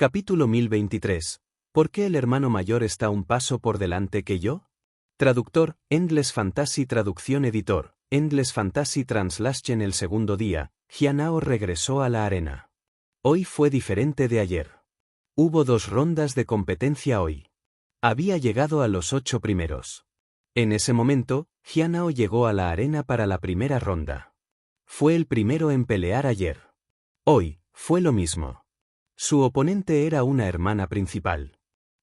Capítulo 1023. ¿Por qué el hermano mayor está un paso por delante que yo? Traductor, Endless Fantasy Traducción Editor, Endless Fantasy Translation. El segundo día, Hyunao regresó a la arena. Hoy fue diferente de ayer. Hubo 2 rondas de competencia hoy. Había llegado a los 8 primeros. En ese momento, Hyunao llegó a la arena para la primera ronda. Fue el primero en pelear ayer. Hoy, fue lo mismo. Su oponente era una hermana principal.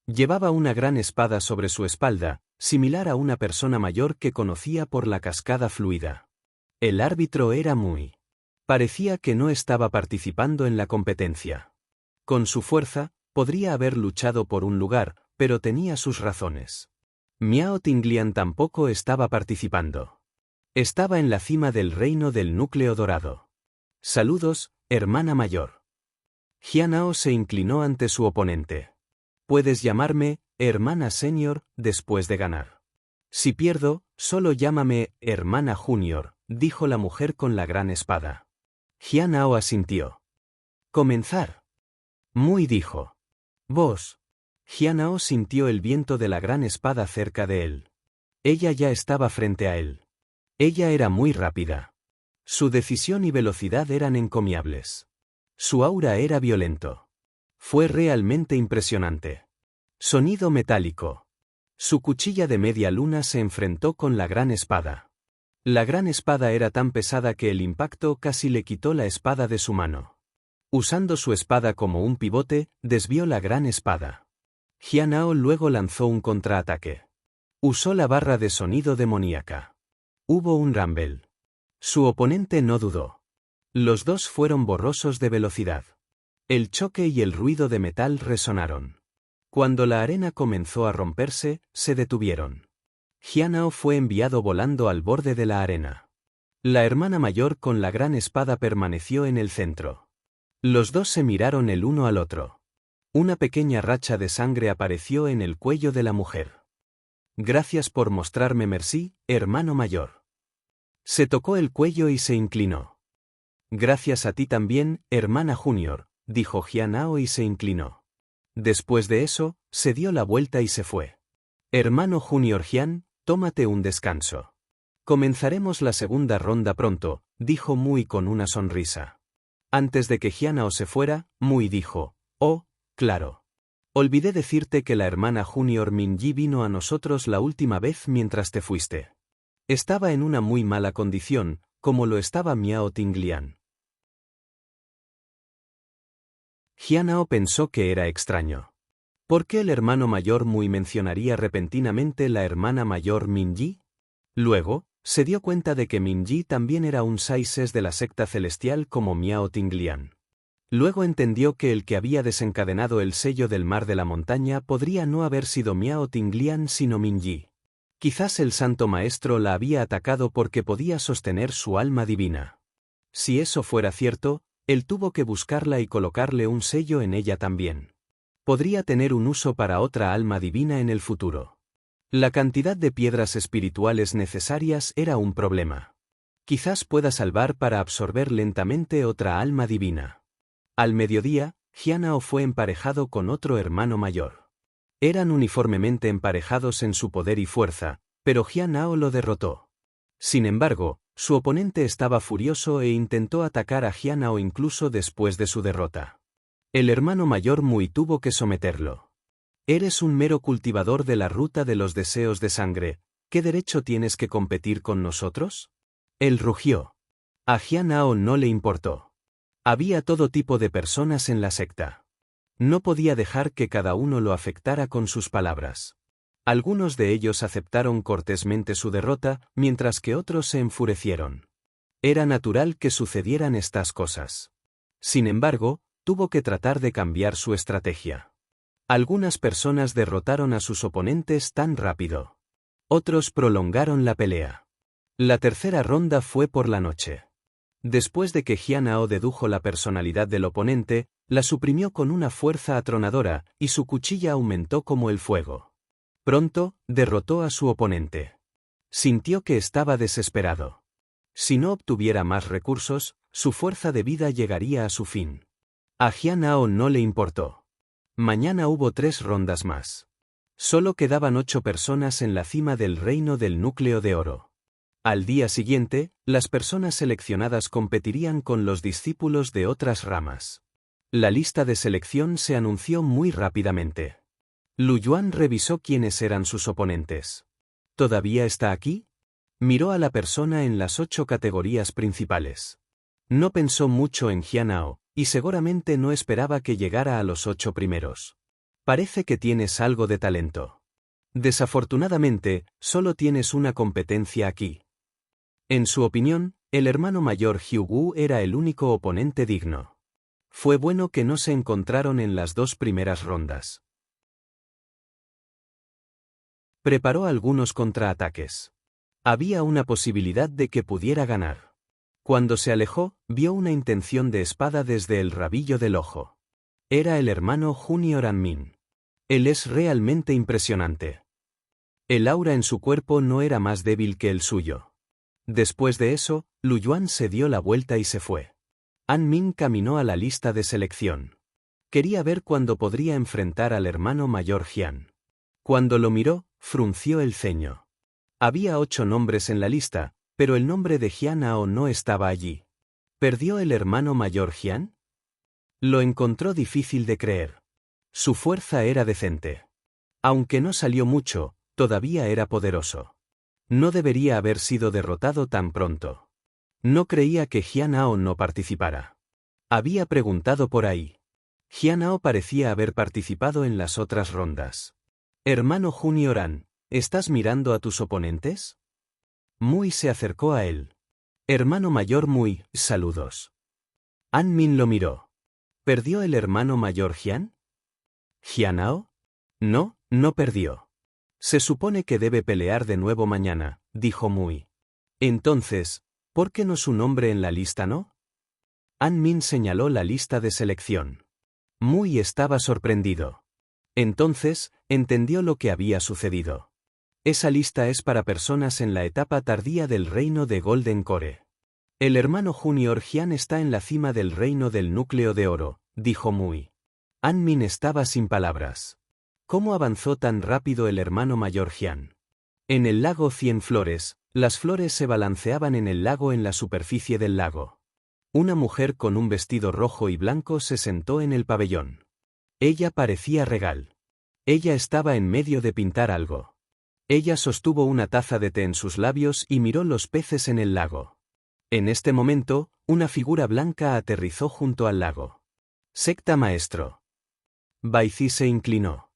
Llevaba una gran espada sobre su espalda, similar a una persona mayor que conocía por la cascada fluida. El árbitro era muy. Parecía que no estaba participando en la competencia. Con su fuerza, podría haber luchado por un lugar, pero tenía sus razones. Miao Tinglian tampoco estaba participando. Estaba en la cima del reino del núcleo dorado. Saludos, hermana mayor. Hyunao se inclinó ante su oponente. Puedes llamarme, hermana senior, después de ganar. Si pierdo, solo llámame, hermana junior, dijo la mujer con la gran espada. Hyunao asintió. Comenzar. Muy dijo. Vos. Hyunao sintió el viento de la gran espada cerca de él. Ella ya estaba frente a él. Ella era muy rápida. Su decisión y velocidad eran encomiables. Su aura era violento. Fue realmente impresionante. Sonido metálico. Su cuchilla de media luna se enfrentó con la gran espada. La gran espada era tan pesada que el impacto casi le quitó la espada de su mano. Usando su espada como un pivote, desvió la gran espada. Hyunao luego lanzó un contraataque. Usó la barra de sonido demoníaca. Hubo un rumble. Su oponente no dudó. Los dos fueron borrosos de velocidad. El choque y el ruido de metal resonaron. Cuando la arena comenzó a romperse, se detuvieron. Hyunao fue enviado volando al borde de la arena. La hermana mayor con la gran espada permaneció en el centro. Los dos se miraron el uno al otro. Una pequeña racha de sangre apareció en el cuello de la mujer. Gracias por mostrarme mercy, hermano mayor. Se tocó el cuello y se inclinó. Gracias a ti también, hermana junior, dijo Hyunao y se inclinó. Después de eso, se dio la vuelta y se fue. Hermano junior Hyun, tómate un descanso. Comenzaremos la segunda ronda pronto, dijo Mui con una sonrisa. Antes de que Hyunao se fuera, Mui dijo, oh, claro. Olvidé decirte que la hermana junior Minji vino a nosotros la última vez mientras te fuiste. Estaba en una muy mala condición, como lo estaba Miao Tinglian. Hyunao pensó que era extraño. ¿Por qué el hermano mayor Mui mencionaría repentinamente la hermana mayor Minji? Luego, se dio cuenta de que Minji también era un Saises de la secta celestial como Miao Tinglian. Luego entendió que el que había desencadenado el sello del mar de la montaña podría no haber sido Miao Tinglian sino Minji. Quizás el santo maestro la había atacado porque podía sostener su alma divina. Si eso fuera cierto, él tuvo que buscarla y colocarle un sello en ella también. Podría tener un uso para otra alma divina en el futuro. La cantidad de piedras espirituales necesarias era un problema. Quizás pueda salvar para absorber lentamente otra alma divina. Al mediodía, Hyunao fue emparejado con otro hermano mayor. Eran uniformemente emparejados en su poder y fuerza, pero Hyunao lo derrotó. Sin embargo, su oponente estaba furioso e intentó atacar a Hyunao incluso después de su derrota. El hermano mayor Mui tuvo que someterlo. Eres un mero cultivador de la ruta de los deseos de sangre, ¿qué derecho tienes que competir con nosotros? Él rugió. A Hyunao no le importó. Había todo tipo de personas en la secta. No podía dejar que cada uno lo afectara con sus palabras. Algunos de ellos aceptaron cortésmente su derrota, mientras que otros se enfurecieron. Era natural que sucedieran estas cosas. Sin embargo, tuvo que tratar de cambiar su estrategia. Algunas personas derrotaron a sus oponentes tan rápido. Otros prolongaron la pelea. La tercera ronda fue por la noche. Después de que Hyunao dedujo la personalidad del oponente, la suprimió con una fuerza atronadora, y su cuchilla aumentó como el fuego. Pronto, derrotó a su oponente. Sintió que estaba desesperado. Si no obtuviera más recursos, su fuerza de vida llegaría a su fin. A Hyunao no le importó. Mañana hubo 3 rondas más. Solo quedaban 8 personas en la cima del reino del núcleo de oro. Al día siguiente, las personas seleccionadas competirían con los discípulos de otras ramas. La lista de selección se anunció muy rápidamente. Lu Yuan revisó quiénes eran sus oponentes. ¿Todavía está aquí? Miró a la persona en las 8 categorías principales. No pensó mucho en Jianhao, y seguramente no esperaba que llegara a los 8 primeros. Parece que tienes algo de talento. Desafortunadamente, solo tienes una competencia aquí. En su opinión, el hermano mayor Hyugu era el único oponente digno. Fue bueno que no se encontraron en las 2 primeras rondas. Preparó algunos contraataques. Había una posibilidad de que pudiera ganar. Cuando se alejó, vio una intención de espada desde el rabillo del ojo. Era el hermano Junior Anmin. Él es realmente impresionante. El aura en su cuerpo no era más débil que el suyo. Después de eso, Lu Yuan se dio la vuelta y se fue. Anmin caminó a la lista de selección. Quería ver cuándo podría enfrentar al hermano mayor Jian. Cuando lo miró, frunció el ceño. Había 8 nombres en la lista, pero el nombre de Jianhao no estaba allí. ¿Perdió el hermano mayor Jian? Lo encontró difícil de creer. Su fuerza era decente. Aunque no salió mucho, todavía era poderoso. No debería haber sido derrotado tan pronto. No creía que Jianhao no participara. Había preguntado por ahí. Jianhao parecía haber participado en las otras rondas. Hermano Junior An, ¿estás mirando a tus oponentes? Mui se acercó a él. Hermano mayor Mui, saludos. An Min lo miró. ¿Perdió el hermano mayor Jian? ¿Jianhao? No, no perdió. Se supone que debe pelear de nuevo mañana, dijo Mui. Entonces, ¿por qué no su nombre en la lista no? An Min señaló la lista de selección. Mui estaba sorprendido. Entonces, entendió lo que había sucedido. Esa lista es para personas en la etapa tardía del reino de Golden Core. El hermano Junior Jian está en la cima del reino del núcleo de oro, dijo Mui. An Min estaba sin palabras. ¿Cómo avanzó tan rápido el hermano mayor Jian? En el lago 100 flores, las flores se balanceaban en el lago en la superficie del lago. Una mujer con un vestido rojo y blanco se sentó en el pabellón. Ella parecía regal. Ella estaba en medio de pintar algo. Ella sostuvo una taza de té en sus labios y miró los peces en el lago. En este momento, una figura blanca aterrizó junto al lago. Secta maestro. Baizi se inclinó.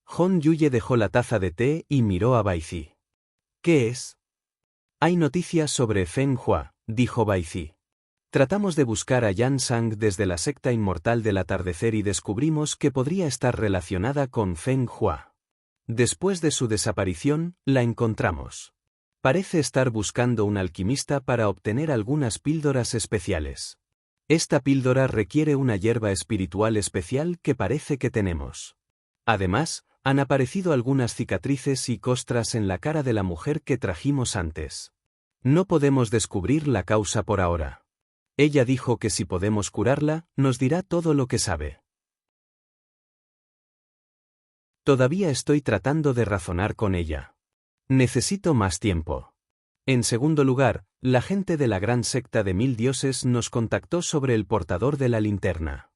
Hon Yuye dejó la taza de té y miró a Baizi. ¿Qué es? Hay noticias sobre Feng Hua, dijo Baizi. Tratamos de buscar a Yan Sang desde la secta inmortal del atardecer y descubrimos que podría estar relacionada con Feng Hua. Después de su desaparición, la encontramos. Parece estar buscando un alquimista para obtener algunas píldoras especiales. Esta píldora requiere una hierba espiritual especial que parece que tenemos. Además, han aparecido algunas cicatrices y costras en la cara de la mujer que trajimos antes. No podemos descubrir la causa por ahora. Ella dijo que si podemos curarla, nos dirá todo lo que sabe. Todavía estoy tratando de razonar con ella. Necesito más tiempo. En segundo lugar, la gente de la gran secta de 1000 dioses nos contactó sobre el portador de la linterna.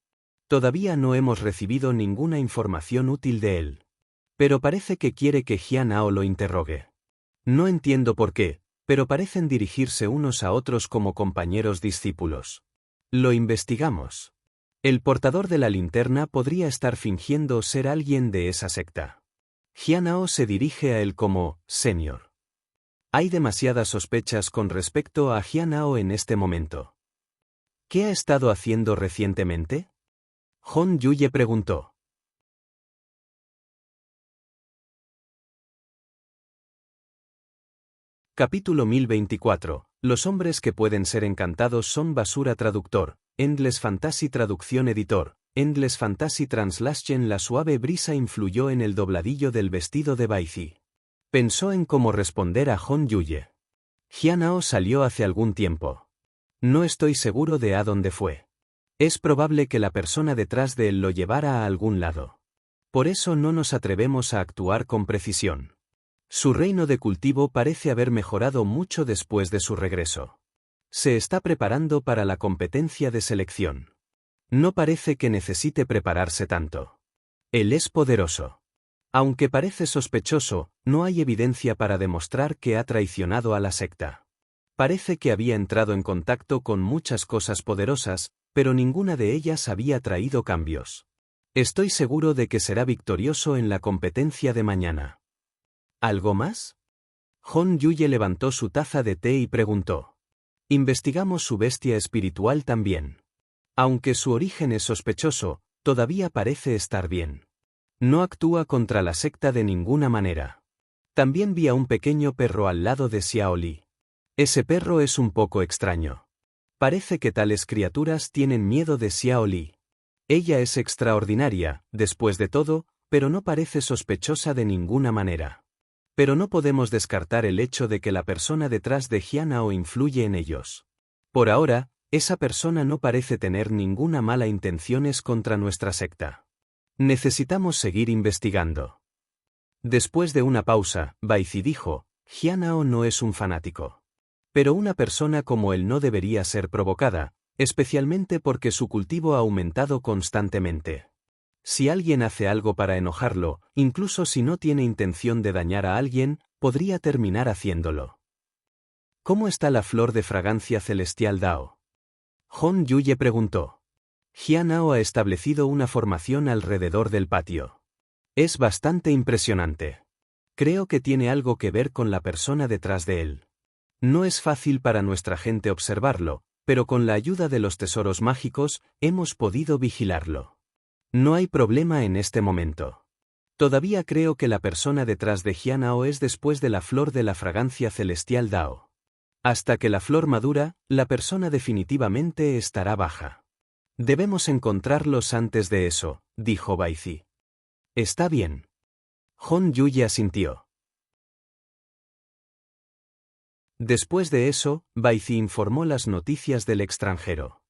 Todavía no hemos recibido ninguna información útil de él. Pero parece que quiere que Jianhao lo interrogue. No entiendo por qué, pero parecen dirigirse unos a otros como compañeros discípulos. Lo investigamos. El portador de la linterna podría estar fingiendo ser alguien de esa secta. Jianhao se dirige a él como «Señor». Hay demasiadas sospechas con respecto a Jianhao en este momento. ¿Qué ha estado haciendo recientemente? Hon Yuye preguntó. Capítulo 1024. Los hombres que pueden ser encantados son basura. Traductor, Endless Fantasy Traducción Editor, Endless Fantasy Translation. La suave brisa influyó en el dobladillo del vestido de Baizi. Pensó en cómo responder a Hon Yuye. Jianhao salió hace algún tiempo. No estoy seguro de a dónde fue. Es probable que la persona detrás de él lo llevara a algún lado. Por eso no nos atrevemos a actuar con precisión. Su reino de cultivo parece haber mejorado mucho después de su regreso. Se está preparando para la competencia de selección. No parece que necesite prepararse tanto. Él es poderoso. Aunque parece sospechoso, no hay evidencia para demostrar que ha traicionado a la secta. Parece que había entrado en contacto con muchas cosas poderosas, pero ninguna de ellas había traído cambios. Estoy seguro de que será victorioso en la competencia de mañana. ¿Algo más? Hon Yuye levantó su taza de té y preguntó. Investigamos su bestia espiritual también. Aunque su origen es sospechoso, todavía parece estar bien. No actúa contra la secta de ninguna manera. También vi a un pequeño perro al lado de Xiao Li. Ese perro es un poco extraño. Parece que tales criaturas tienen miedo de Xiao Li. Ella es extraordinaria, después de todo, pero no parece sospechosa de ninguna manera. Pero no podemos descartar el hecho de que la persona detrás de Jianhao influye en ellos. Por ahora, esa persona no parece tener ninguna mala intenciones contra nuestra secta. Necesitamos seguir investigando. Después de una pausa, Baizi dijo, Jianhao no es un fanático. Pero una persona como él no debería ser provocada, especialmente porque su cultivo ha aumentado constantemente. Si alguien hace algo para enojarlo, incluso si no tiene intención de dañar a alguien, podría terminar haciéndolo. ¿Cómo está la flor de fragancia celestial Dao? Hon Yuye preguntó. Jianhao ha establecido una formación alrededor del patio. Es bastante impresionante. Creo que tiene algo que ver con la persona detrás de él. No es fácil para nuestra gente observarlo, pero con la ayuda de los tesoros mágicos, hemos podido vigilarlo. No hay problema en este momento. Todavía creo que la persona detrás de Jianhao es después de la flor de la fragancia celestial Dao. Hasta que la flor madura, la persona definitivamente estará baja. Debemos encontrarlos antes de eso, dijo Baizi. Está bien. Hon Yuye asintió. Después de eso, Baizi informó las noticias del extranjero.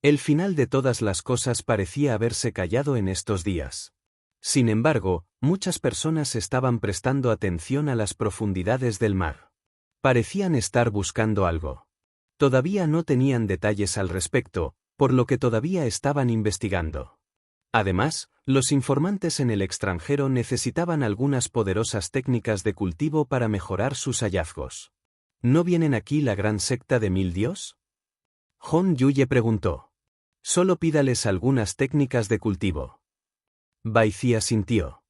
El final de todas las cosas parecía haberse callado en estos días. Sin embargo, muchas personas estaban prestando atención a las profundidades del mar. Parecían estar buscando algo. Todavía no tenían detalles al respecto, por lo que todavía estaban investigando. Además, los informantes en el extranjero necesitaban algunas poderosas técnicas de cultivo para mejorar sus hallazgos. ¿No vienen aquí la gran secta de 1000 dios? Hon Yuye preguntó. Solo pídales algunas técnicas de cultivo. Baizi asintió.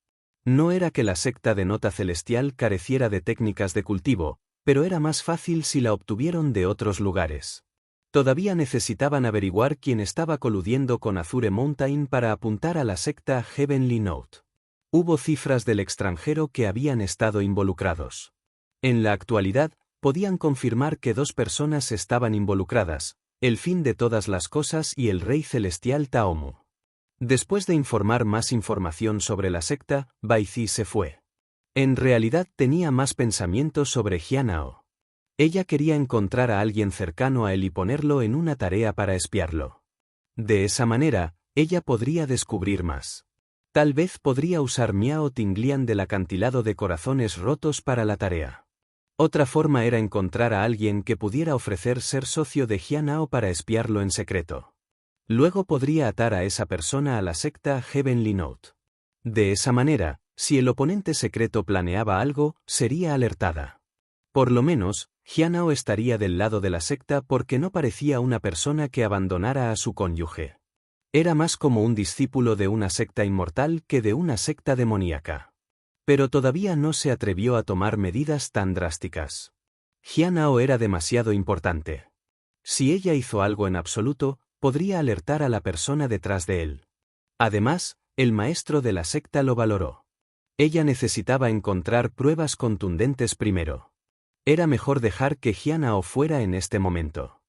No era que la secta de nota celestial careciera de técnicas de cultivo, pero era más fácil si la obtuvieron de otros lugares. Todavía necesitaban averiguar quién estaba coludiendo con Azure Mountain para apuntar a la secta Heavenly Note. Hubo cifras del extranjero que habían estado involucrados. En la actualidad, podían confirmar que 2 personas estaban involucradas, el fin de todas las cosas y el rey celestial Taomu. Después de informar más información sobre la secta, Baizi se fue. En realidad tenía más pensamientos sobre Jianhao. Ella quería encontrar a alguien cercano a él y ponerlo en una tarea para espiarlo. De esa manera, ella podría descubrir más. Tal vez podría usar Miao Tinglian del acantilado de corazones rotos para la tarea. Otra forma era encontrar a alguien que pudiera ofrecer ser socio de Jianhao para espiarlo en secreto. Luego podría atar a esa persona a la secta Heavenly Note. De esa manera, si el oponente secreto planeaba algo, sería alertada. Por lo menos, Jianhao estaría del lado de la secta porque no parecía una persona que abandonara a su cónyuge. Era más como un discípulo de una secta inmortal que de una secta demoníaca. Pero todavía no se atrevió a tomar medidas tan drásticas. Jianhao era demasiado importante. Si ella hizo algo en absoluto, podría alertar a la persona detrás de él. Además, el maestro de la secta lo valoró. Ella necesitaba encontrar pruebas contundentes primero. Era mejor dejar que Jianhao fuera en este momento.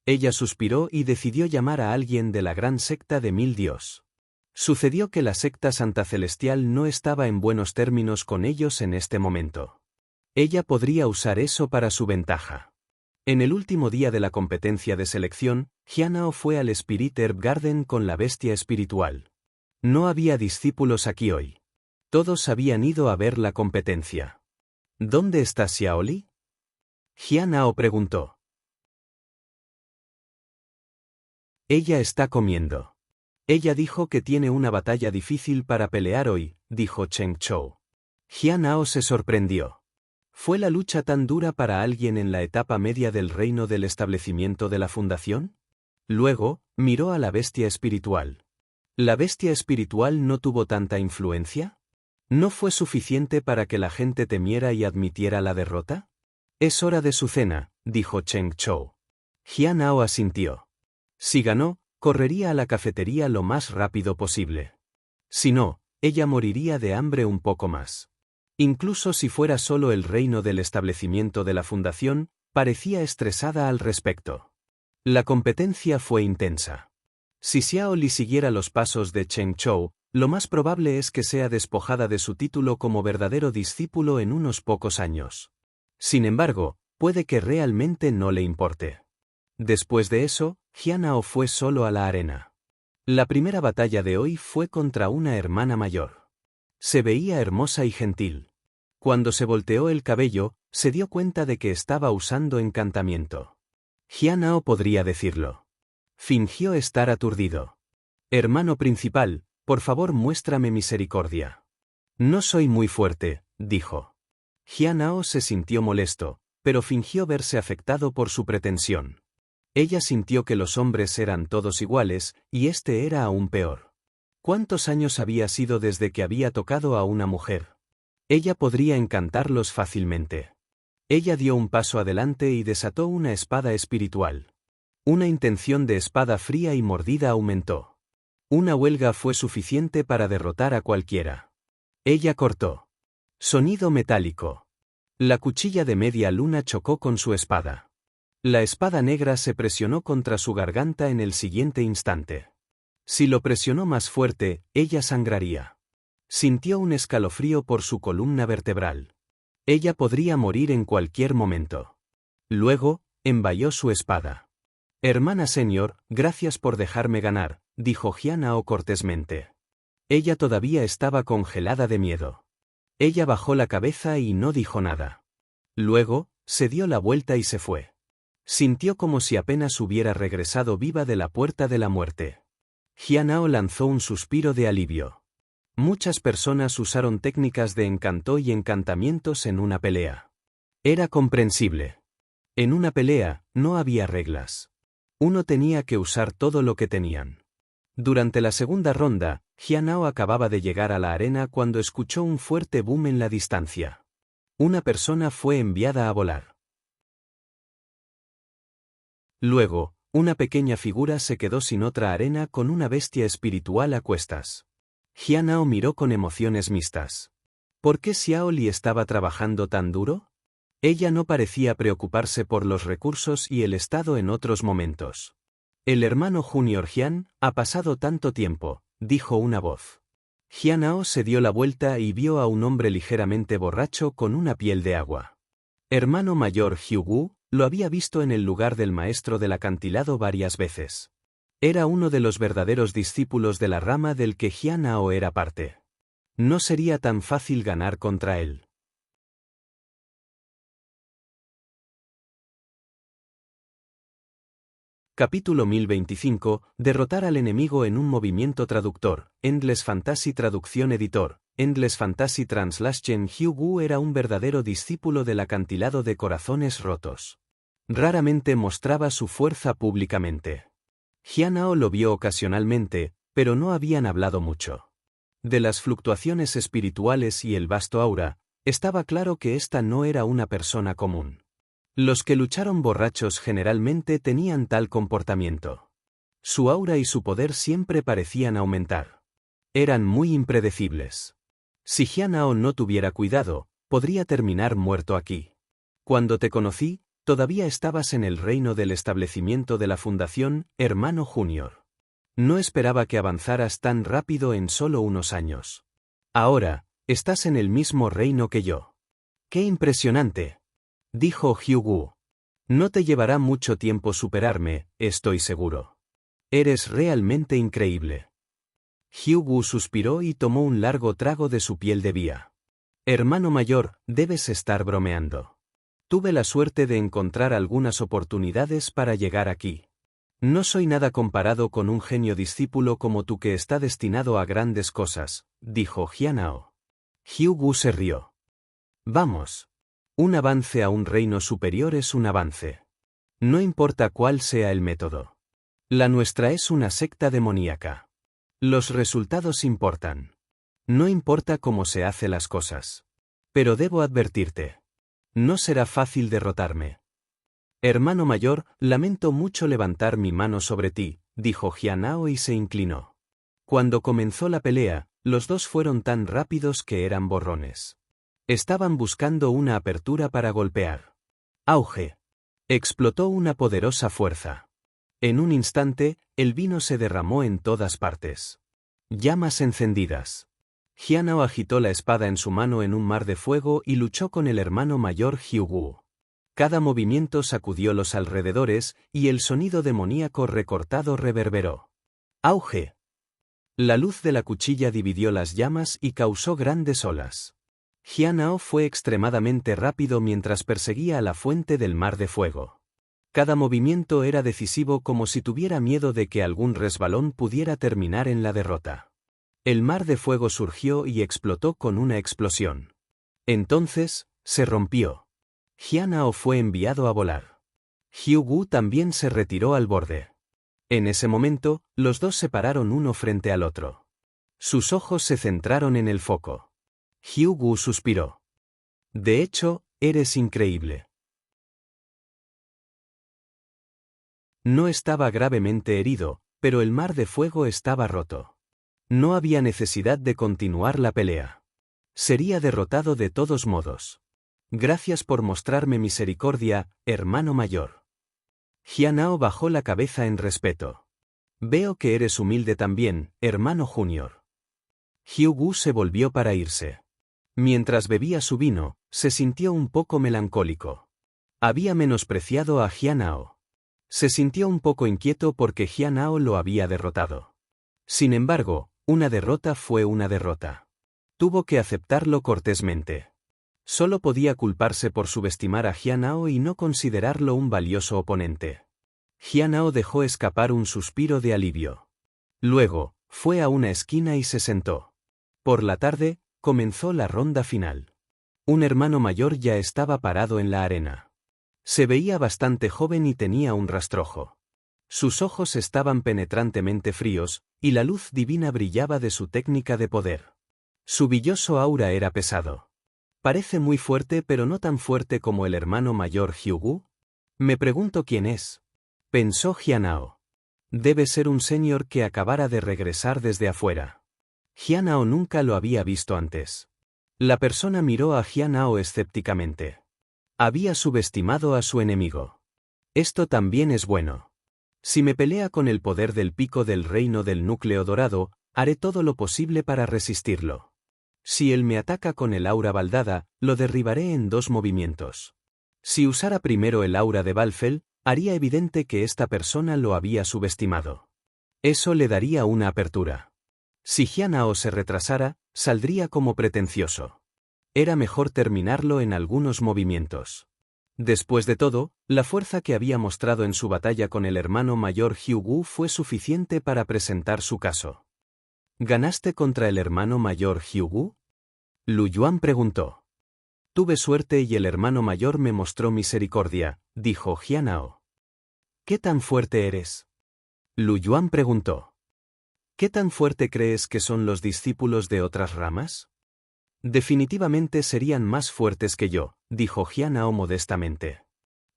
Ella suspiró y decidió llamar a alguien de la gran secta de 1000 dios. Sucedió que la secta Santa Celestial no estaba en buenos términos con ellos en este momento. Ella podría usar eso para su ventaja. En el último día de la competencia de selección, Jianhao fue al Spirit Herb Garden con la bestia espiritual. No había discípulos aquí hoy. Todos habían ido a ver la competencia. ¿Dónde está Xiaoli? Jian Hao preguntó. Ella está comiendo. Ella dijo que tiene una batalla difícil para pelear hoy, dijo Cheng Chou. Jian Hao se sorprendió. ¿Fue la lucha tan dura para alguien en la etapa media del reino del establecimiento de la fundación? Luego, miró a la bestia espiritual. ¿La bestia espiritual no tuvo tanta influencia? ¿No fue suficiente para que la gente temiera y admitiera la derrota? Es hora de su cena, dijo Cheng Chou. Jian Hao asintió. Si ganó, correría a la cafetería lo más rápido posible. Si no, ella moriría de hambre un poco más. Incluso si fuera solo el reino del establecimiento de la fundación, parecía estresada al respecto. La competencia fue intensa. Si Xiao Li siguiera los pasos de Cheng Chou, lo más probable es que sea despojada de su título como verdadero discípulo en unos pocos años. Sin embargo, puede que realmente no le importe. Después de eso, Jian Hao fue solo a la arena. La primera batalla de hoy fue contra una hermana mayor. Se veía hermosa y gentil. Cuando se volteó el cabello, se dio cuenta de que estaba usando encantamiento. Jian Hao podría decirlo. Fingió estar aturdido. Hermano principal, por favor muéstrame misericordia. No soy muy fuerte, dijo. Jian Hao se sintió molesto, pero fingió verse afectado por su pretensión. Ella sintió que los hombres eran todos iguales, y este era aún peor. ¿Cuántos años había sido desde que había tocado a una mujer? Ella podría encantarlos fácilmente. Ella dio un paso adelante y desató una espada espiritual. Una intención de espada fría y mordida aumentó. Una huelga fue suficiente para derrotar a cualquiera. Ella cortó. Sonido metálico. La cuchilla de media luna chocó con su espada. La espada negra se presionó contra su garganta en el siguiente instante. Si lo presionó más fuerte, ella sangraría. Sintió un escalofrío por su columna vertebral. Ella podría morir en cualquier momento. Luego, envalló su espada. Hermana senior, gracias por dejarme ganar, dijo Jian Hao cortésmente. Ella todavía estaba congelada de miedo. Ella bajó la cabeza y no dijo nada. Luego, se dio la vuelta y se fue. Sintió como si apenas hubiera regresado viva de la puerta de la muerte. Jian Hao lanzó un suspiro de alivio. Muchas personas usaron técnicas de encanto y encantamientos en una pelea. Era comprensible. En una pelea, no había reglas. Uno tenía que usar todo lo que tenían. Durante la segunda ronda, Jian Hao acababa de llegar a la arena cuando escuchó un fuerte boom en la distancia. Una persona fue enviada a volar. Luego, una pequeña figura se quedó sin otra arena con una bestia espiritual a cuestas. Jian Hao miró con emociones mixtas. ¿Por qué Xiao Li estaba trabajando tan duro? Ella no parecía preocuparse por los recursos y el estado en otros momentos. El hermano Junior Jian, ha pasado tanto tiempo, dijo una voz. Jian Hao se dio la vuelta y vio a un hombre ligeramente borracho con una piel de agua. Hermano mayor Hugh Wu, lo había visto en el lugar del maestro del acantilado varias veces. Era uno de los verdaderos discípulos de la rama del que Jian Hao era parte. No sería tan fácil ganar contra él. Capítulo 1025, derrotar al enemigo en un movimiento traductor, Endless Fantasy Traducción Editor, Endless Fantasy Translation. Hugh Wu era un verdadero discípulo del acantilado de corazones rotos. Raramente mostraba su fuerza públicamente. Jian Hao lo vio ocasionalmente, pero no habían hablado mucho. De las fluctuaciones espirituales y el vasto aura, estaba claro que esta no era una persona común. Los que lucharon borrachos generalmente tenían tal comportamiento. Su aura y su poder siempre parecían aumentar. Eran muy impredecibles. Si Jian Hao no tuviera cuidado, podría terminar muerto aquí. Cuando te conocí, todavía estabas en el reino del establecimiento de la fundación, hermano junior. No esperaba que avanzaras tan rápido en solo unos años. Ahora, estás en el mismo reino que yo. ¡Qué impresionante!, dijo Hugh Wu. No te llevará mucho tiempo superarme, estoy seguro. Eres realmente increíble. Hyugu suspiró y tomó un largo trago de su piel de vía. Hermano mayor, debes estar bromeando. Tuve la suerte de encontrar algunas oportunidades para llegar aquí. No soy nada comparado con un genio discípulo como tú que está destinado a grandes cosas, dijo Jianao. Hyugu se rió. Vamos. Un avance a un reino superior es un avance. No importa cuál sea el método. La nuestra es una secta demoníaca. Los resultados importan. No importa cómo se hace las cosas. Pero debo advertirte. No será fácil derrotarme. Hermano mayor, lamento mucho levantar mi mano sobre ti, dijo Jianao y se inclinó. Cuando comenzó la pelea, los dos fueron tan rápidos que eran borrones. Estaban buscando una apertura para golpear. Auge. Explotó una poderosa fuerza. En un instante, el vino se derramó en todas partes. Llamas encendidas. Jianao agitó la espada en su mano en un mar de fuego y luchó con el hermano mayor Hyugu. Cada movimiento sacudió los alrededores y el sonido demoníaco recortado reverberó. ¡Auge! La luz de la cuchilla dividió las llamas y causó grandes olas. Jianao fue extremadamente rápido mientras perseguía a la fuente del mar de fuego. Cada movimiento era decisivo como si tuviera miedo de que algún resbalón pudiera terminar en la derrota. El mar de fuego surgió y explotó con una explosión. Entonces, se rompió. Jianao fue enviado a volar. Hyugu también se retiró al borde. En ese momento, los dos se pararon uno frente al otro. Sus ojos se centraron en el foco. Hyugu suspiró. De hecho, eres increíble. No estaba gravemente herido, pero el mar de fuego estaba roto. No había necesidad de continuar la pelea. Sería derrotado de todos modos. Gracias por mostrarme misericordia, hermano mayor. Jianao bajó la cabeza en respeto. Veo que eres humilde también, hermano junior. Hyugu se volvió para irse. Mientras bebía su vino, se sintió un poco melancólico. Había menospreciado a Jianao. Se sintió un poco inquieto porque Jianao lo había derrotado. Sin embargo, una derrota fue una derrota. Tuvo que aceptarlo cortésmente. Solo podía culparse por subestimar a Jianao y no considerarlo un valioso oponente. Jianao dejó escapar un suspiro de alivio. Luego, fue a una esquina y se sentó. Por la tarde, comenzó la ronda final. Un hermano mayor ya estaba parado en la arena. Se veía bastante joven y tenía un rastrojo. Sus ojos estaban penetrantemente fríos, y la luz divina brillaba de su técnica de poder. Su brilloso aura era pesado. Parece muy fuerte pero no tan fuerte como el hermano mayor Hyugu. Me pregunto quién es. Pensó Jianao. Debe ser un señor que acabara de regresar desde afuera. Jianao nunca lo había visto antes. La persona miró a Jianao escépticamente. Había subestimado a su enemigo. Esto también es bueno. Si me pelea con el poder del pico del reino del núcleo dorado, haré todo lo posible para resistirlo. Si él me ataca con el aura baldada, lo derribaré en 2 movimientos. Si usara primero el aura de Balfel, haría evidente que esta persona lo había subestimado. Eso le daría una apertura. Si Jianao se retrasara, saldría como pretencioso. Era mejor terminarlo en algunos movimientos. Después de todo, la fuerza que había mostrado en su batalla con el hermano mayor Hyugu fue suficiente para presentar su caso. ¿Ganaste contra el hermano mayor Hyugu? Lu Yuan preguntó. Tuve suerte y el hermano mayor me mostró misericordia, dijo Jianao. ¿Qué tan fuerte eres? Lu Yuan preguntó. ¿Qué tan fuerte crees que son los discípulos de otras ramas? Definitivamente serían más fuertes que yo, dijo Jianao modestamente.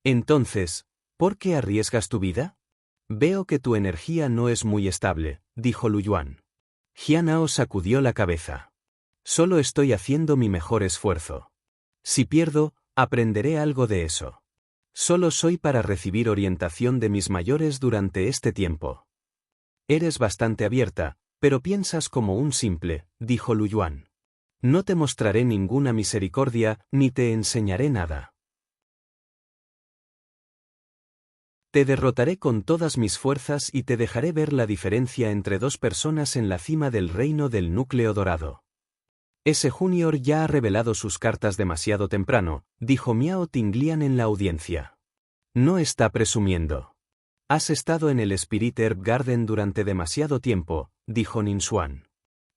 Entonces, ¿por qué arriesgas tu vida? Veo que tu energía no es muy estable, dijo Lu Yuan. Jianao sacudió la cabeza. Solo estoy haciendo mi mejor esfuerzo. Si pierdo, aprenderé algo de eso. Solo soy para recibir orientación de mis mayores durante este tiempo. Eres bastante abierta, pero piensas como un simple, dijo Lu Yuan. No te mostraré ninguna misericordia, ni te enseñaré nada. Te derrotaré con todas mis fuerzas y te dejaré ver la diferencia entre dos personas en la cima del reino del núcleo dorado. Ese Junior ya ha revelado sus cartas demasiado temprano, dijo Miao Tinglian en la audiencia. No está presumiendo. Has estado en el Spirit Herb Garden durante demasiado tiempo, dijo Ninshuan.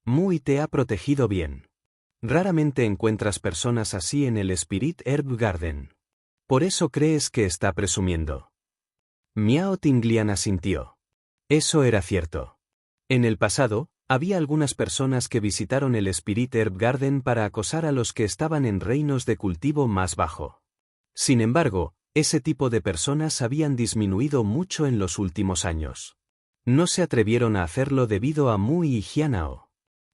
Mui te ha protegido bien. Raramente encuentras personas así en el Spirit Herb Garden. Por eso crees que está presumiendo. Miao Tinglian asintió. Eso era cierto. En el pasado, había algunas personas que visitaron el Spirit Herb Garden para acosar a los que estaban en reinos de cultivo más bajo. Sin embargo, ese tipo de personas habían disminuido mucho en los últimos años. No se atrevieron a hacerlo debido a Mui y Jianhao.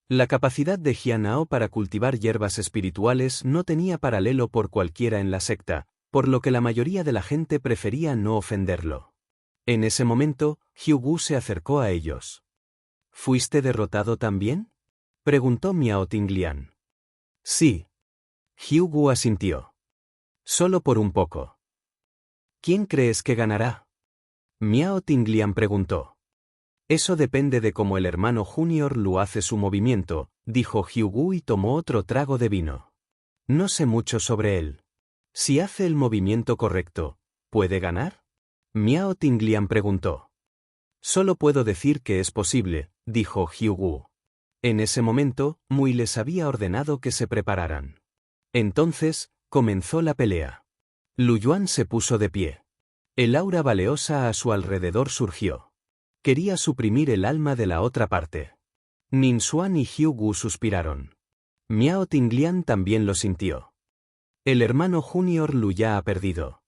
La capacidad de Jianhao para cultivar hierbas espirituales no tenía paralelo por cualquiera en la secta, por lo que la mayoría de la gente prefería no ofenderlo. En ese momento, Hyugu se acercó a ellos. ¿Fuiste derrotado también?, preguntó Miao Tinglian. Sí. Hyugu asintió. Solo por un poco. ¿Quién crees que ganará?, Miao Tinglian preguntó. Eso depende de cómo el hermano Junior Lu hace su movimiento, dijo Hyugu y tomó otro trago de vino. No sé mucho sobre él. Si hace el movimiento correcto, ¿puede ganar?, Miao Tinglian preguntó. Solo puedo decir que es posible, dijo Hyugu. En ese momento, Mui les había ordenado que se prepararan. Entonces, comenzó la pelea. Lu Yuan se puso de pie. El aura valiosa a su alrededor surgió. Quería suprimir el alma de la otra parte. Ninshuan y Hyugu suspiraron. Miao Tinglian también lo sintió. El hermano Junior Lu ya ha perdido.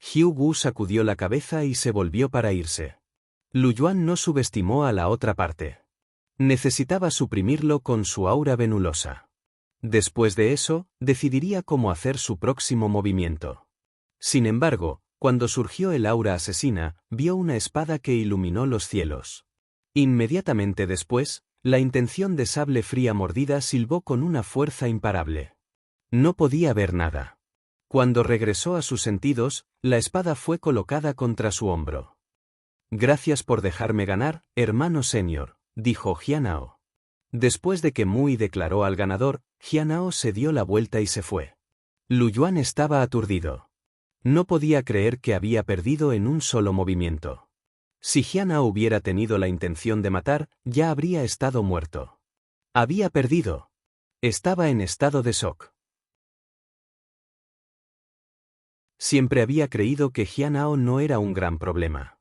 Hyugu sacudió la cabeza y se volvió para irse. Lu Yuan no subestimó a la otra parte. Necesitaba suprimirlo con su aura venulosa. Después de eso, decidiría cómo hacer su próximo movimiento. Sin embargo, cuando surgió el aura asesina, vio una espada que iluminó los cielos. Inmediatamente después, la intención de sable fría mordida silbó con una fuerza imparable. No podía ver nada. Cuando regresó a sus sentidos, la espada fue colocada contra su hombro. Gracias por dejarme ganar, hermano senior, dijo Jianhao. Después de que Mui declaró al ganador, Jianhao se dio la vuelta y se fue. Lu Yuan estaba aturdido. No podía creer que había perdido en un solo movimiento. Si Jianhao hubiera tenido la intención de matar, ya habría estado muerto. Había perdido. Estaba en estado de shock. Siempre había creído que Jianhao no era un gran problema.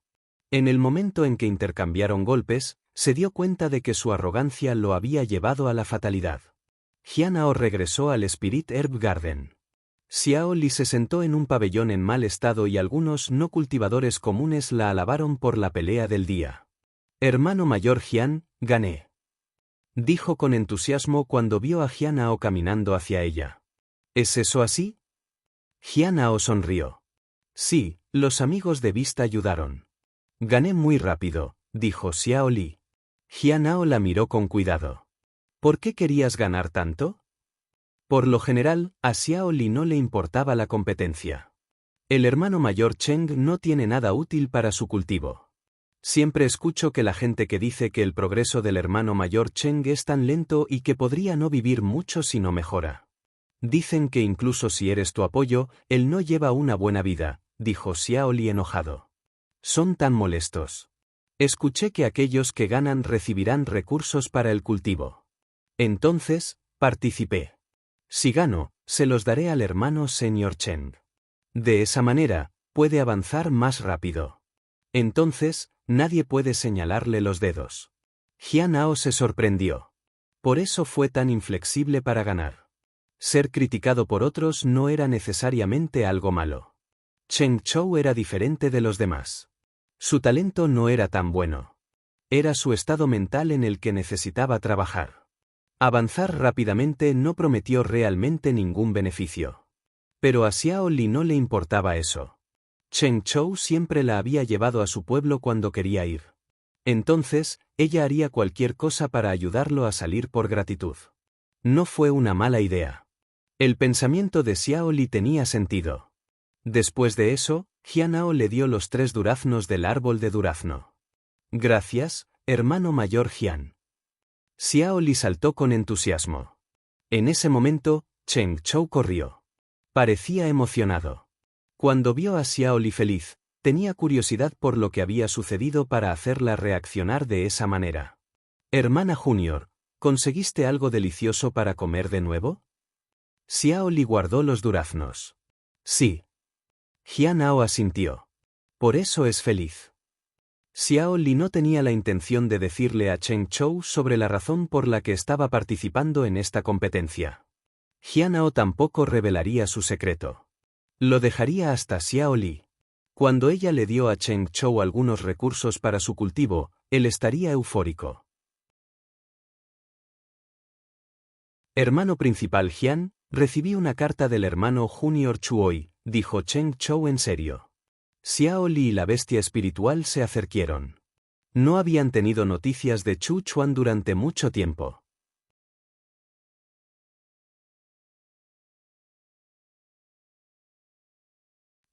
En el momento en que intercambiaron golpes, se dio cuenta de que su arrogancia lo había llevado a la fatalidad. Jianhao regresó al Spirit Herb Garden. Xiao Li se sentó en un pabellón en mal estado y algunos no cultivadores comunes la alabaron por la pelea del día. Hermano mayor Jian, gané. Dijo con entusiasmo cuando vio a Jianhao caminando hacia ella. ¿Es eso así?, Jianhao sonrió. Sí, los amigos de vista ayudaron. Gané muy rápido, dijo Xiao Li. Jianhao la miró con cuidado. ¿Por qué querías ganar tanto? Por lo general, a Xiao Li no le importaba la competencia. El hermano mayor Cheng no tiene nada útil para su cultivo. Siempre escucho que la gente que dice que el progreso del hermano mayor Cheng es tan lento y que podría no vivir mucho si no mejora. Dicen que incluso si eres tu apoyo, él no lleva una buena vida, dijo Xiao Li enojado. Son tan molestos. Escuché que aquellos que ganan recibirán recursos para el cultivo. Entonces, participé. Si gano, se los daré al hermano señor Cheng. De esa manera, puede avanzar más rápido. Entonces, nadie puede señalarle los dedos. Jianhao se sorprendió. Por eso fue tan inflexible para ganar. Ser criticado por otros no era necesariamente algo malo. Cheng Chou era diferente de los demás. Su talento no era tan bueno. Era su estado mental en el que necesitaba trabajar. Avanzar rápidamente no prometió realmente ningún beneficio. Pero a Xiao Li no le importaba eso. Cheng Chou siempre la había llevado a su pueblo cuando quería ir. Entonces, ella haría cualquier cosa para ayudarlo a salir por gratitud. No fue una mala idea. El pensamiento de Xiao Li tenía sentido. Después de eso, Jianao le dio los 3 duraznos del árbol de durazno. Gracias, hermano mayor Jian. Xiao Li saltó con entusiasmo. En ese momento, Cheng Chou corrió. Parecía emocionado. Cuando vio a Xiao Li feliz, tenía curiosidad por lo que había sucedido para hacerla reaccionar de esa manera. Hermana Junior, ¿conseguiste algo delicioso para comer de nuevo? Xiao Li guardó los duraznos. Sí. Jianao asintió. Por eso es feliz. Xiao Li no tenía la intención de decirle a Cheng Chou sobre la razón por la que estaba participando en esta competencia. Jianao tampoco revelaría su secreto. Lo dejaría hasta Xiao Li. Cuando ella le dio a Cheng Chou algunos recursos para su cultivo, él estaría eufórico. Hermano principal Jian, recibí una carta del hermano Junior Chuoi, dijo Cheng Chou en serio. Xiao Li y la bestia espiritual se acercaron. No habían tenido noticias de Chu Chuan durante mucho tiempo.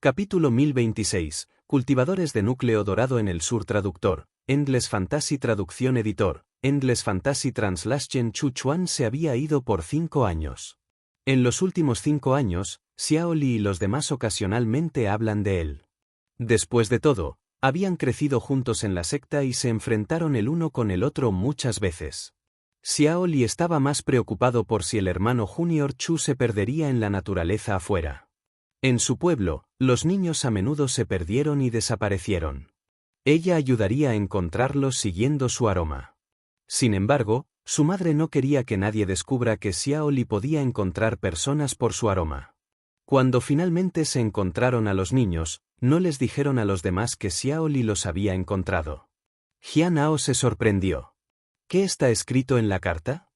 Capítulo 1026. Cultivadores de núcleo dorado en el sur. Traductor, Endless Fantasy. Traducción. Editor, Endless Fantasy Translation. Chu Chuan se había ido por 5 años. En los últimos 5 años, Xiao Li y los demás ocasionalmente hablan de él. Después de todo, habían crecido juntos en la secta y se enfrentaron el uno con el otro muchas veces. Xiao Li estaba más preocupado por si el hermano Junior Chu se perdería en la naturaleza afuera. En su pueblo, los niños a menudo se perdieron y desaparecieron. Ella ayudaría a encontrarlos siguiendo su aroma. Sin embargo, su madre no quería que nadie descubra que Xiao Li podía encontrar personas por su aroma. Cuando finalmente se encontraron a los niños, no les dijeron a los demás que Xiao Li los había encontrado. Jianao se sorprendió. ¿Qué está escrito en la carta?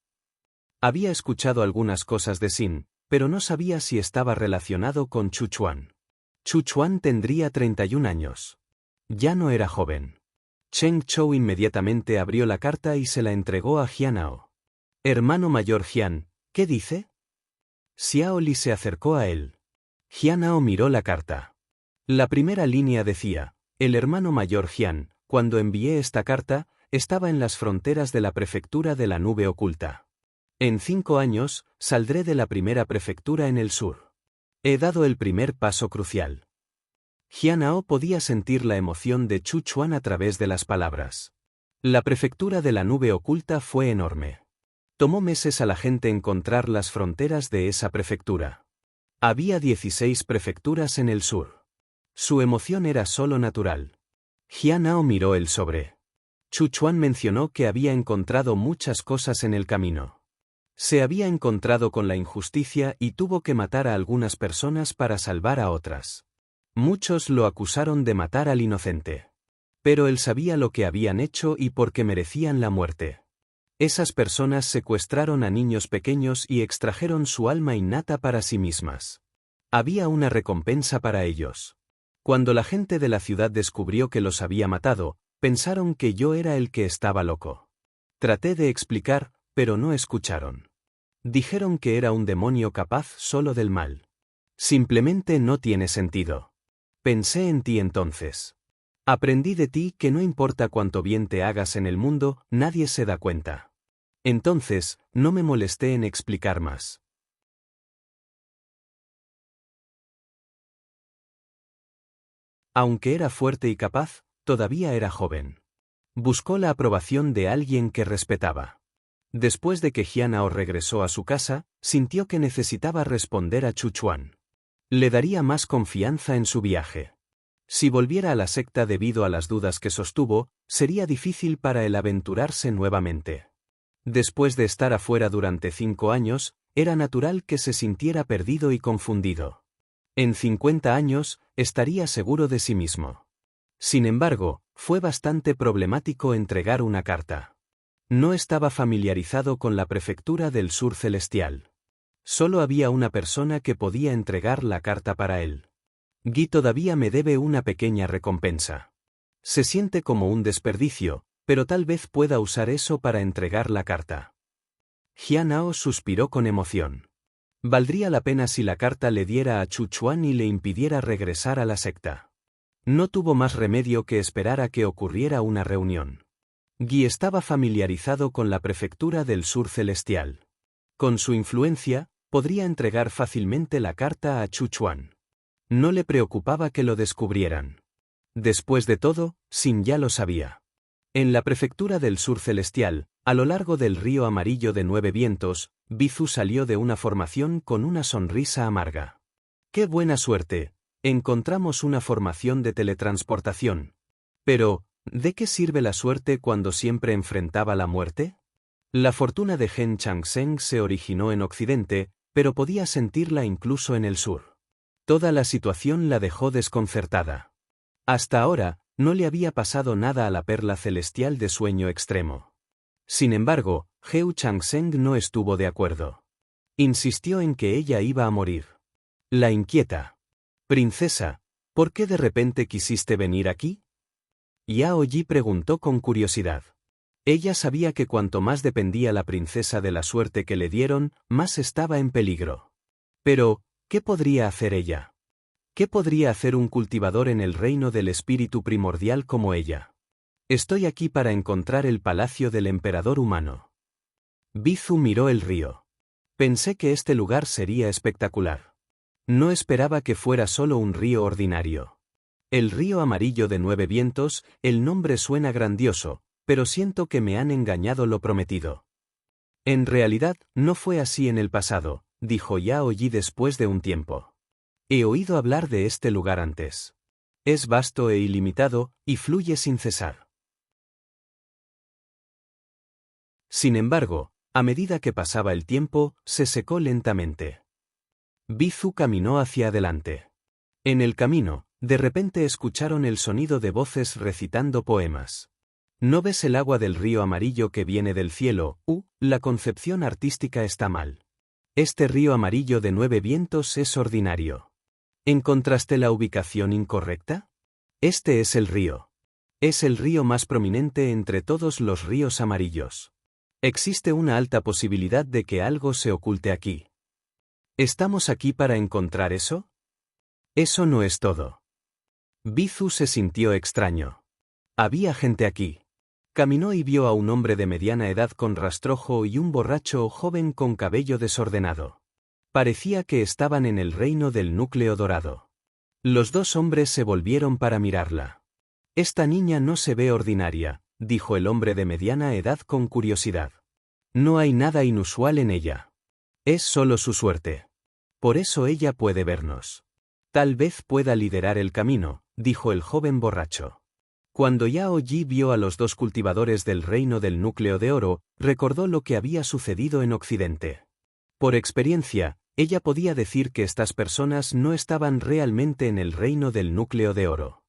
Había escuchado algunas cosas de Xin, pero no sabía si estaba relacionado con Chu Chuan. Chu Chuan tendría 31 años. Ya no era joven. Cheng Chou inmediatamente abrió la carta y se la entregó a Jianao. Hermano mayor Jian, ¿qué dice? Xiao Li se acercó a él. Jianao miró la carta. La primera línea decía: el hermano mayor Jian, cuando envié esta carta, estaba en las fronteras de la prefectura de la nube oculta. En 5 años, saldré de la primera prefectura en el sur. He dado el primer paso crucial. Jianao podía sentir la emoción de Chu Chuan a través de las palabras. La prefectura de la nube oculta fue enorme. Tomó meses a la gente encontrar las fronteras de esa prefectura. Había 16 prefecturas en el sur. Su emoción era solo natural. Jianao miró el sobre. Chu Chuan mencionó que había encontrado muchas cosas en el camino. Se había encontrado con la injusticia y tuvo que matar a algunas personas para salvar a otras. Muchos lo acusaron de matar al inocente. Pero él sabía lo que habían hecho y por qué merecían la muerte. Esas personas secuestraron a niños pequeños y extrajeron su alma innata para sí mismas. Había una recompensa para ellos. Cuando la gente de la ciudad descubrió que los había matado, pensaron que yo era el que estaba loco. Traté de explicar, pero no escucharon. Dijeron que era un demonio capaz solo del mal. Simplemente no tiene sentido. Pensé en ti entonces. Aprendí de ti que no importa cuánto bien te hagas en el mundo, nadie se da cuenta. Entonces, no me molesté en explicar más. Aunque era fuerte y capaz, todavía era joven. Buscó la aprobación de alguien que respetaba. Después de que Jianao regresó a su casa, sintió que necesitaba responder a Chu Chuan. Le daría más confianza en su viaje. Si volviera a la secta debido a las dudas que sostuvo, sería difícil para él aventurarse nuevamente. Después de estar afuera durante 5 años, era natural que se sintiera perdido y confundido. En 50 años, estaría seguro de sí mismo. Sin embargo, fue bastante problemático entregar una carta. No estaba familiarizado con la prefectura del sur celestial. Solo había una persona que podía entregar la carta para él. Guy todavía me debe una pequeña recompensa. Se siente como un desperdicio, pero tal vez pueda usar eso para entregar la carta. Jianao suspiró con emoción. Valdría la pena si la carta le diera a Chu Chuan y le impidiera regresar a la secta. No tuvo más remedio que esperar a que ocurriera una reunión. Guy estaba familiarizado con la prefectura del sur celestial. Con su influencia, podría entregar fácilmente la carta a Chu Chuan. No le preocupaba que lo descubrieran. Después de todo, Xin ya lo sabía. En la prefectura del sur celestial, a lo largo del río amarillo de 9 vientos, Bizu salió de una formación con una sonrisa amarga. ¡Qué buena suerte! Encontramos una formación de teletransportación. Pero, ¿de qué sirve la suerte cuando siempre enfrentaba la muerte? La fortuna de Gen Changsheng se originó en Occidente, pero podía sentirla incluso en el sur. Toda la situación la dejó desconcertada. Hasta ahora, no le había pasado nada a la perla celestial de sueño extremo. Sin embargo, Heu Changsheng no estuvo de acuerdo. Insistió en que ella iba a morir. La inquieta. «Princesa, ¿por qué de repente quisiste venir aquí?» Yao Yi preguntó con curiosidad. Ella sabía que cuanto más dependía la princesa de la suerte que le dieron, más estaba en peligro. Pero, ¿qué podría hacer ella? ¿Qué podría hacer un cultivador en el reino del espíritu primordial como ella? Estoy aquí para encontrar el palacio del emperador humano. Bizu miró el río. Pensé que este lugar sería espectacular. No esperaba que fuera solo un río ordinario. El río amarillo de 9 vientos, el nombre suena grandioso, pero siento que me han engañado lo prometido. En realidad, no fue así en el pasado, dijo Yao Yi después de un tiempo. He oído hablar de este lugar antes. Es vasto e ilimitado, y fluye sin cesar. Sin embargo, a medida que pasaba el tiempo, se secó lentamente. Bizu caminó hacia adelante. En el camino, de repente escucharon el sonido de voces recitando poemas. ¿No ves el agua del río amarillo que viene del cielo? La concepción artística está mal. Este río amarillo de 9 vientos es ordinario. ¿Encontraste la ubicación incorrecta? Este es el río. Es el río más prominente entre todos los ríos amarillos. Existe una alta posibilidad de que algo se oculte aquí. ¿Estamos aquí para encontrar eso? Eso no es todo. Bizu se sintió extraño. Había gente aquí. Caminó y vio a un hombre de mediana edad con rastrojo y un borracho joven con cabello desordenado. Parecía que estaban en el reino del núcleo dorado. Los dos hombres se volvieron para mirarla. Esta niña no se ve ordinaria, dijo el hombre de mediana edad con curiosidad. No hay nada inusual en ella. Es solo su suerte. Por eso ella puede vernos. Tal vez pueda liderar el camino, dijo el joven borracho. Cuando Yao Yi vio a los dos cultivadores del reino del núcleo de oro, recordó lo que había sucedido en Occidente. Por experiencia, ella podía decir que estas personas no estaban realmente en el reino del núcleo de oro.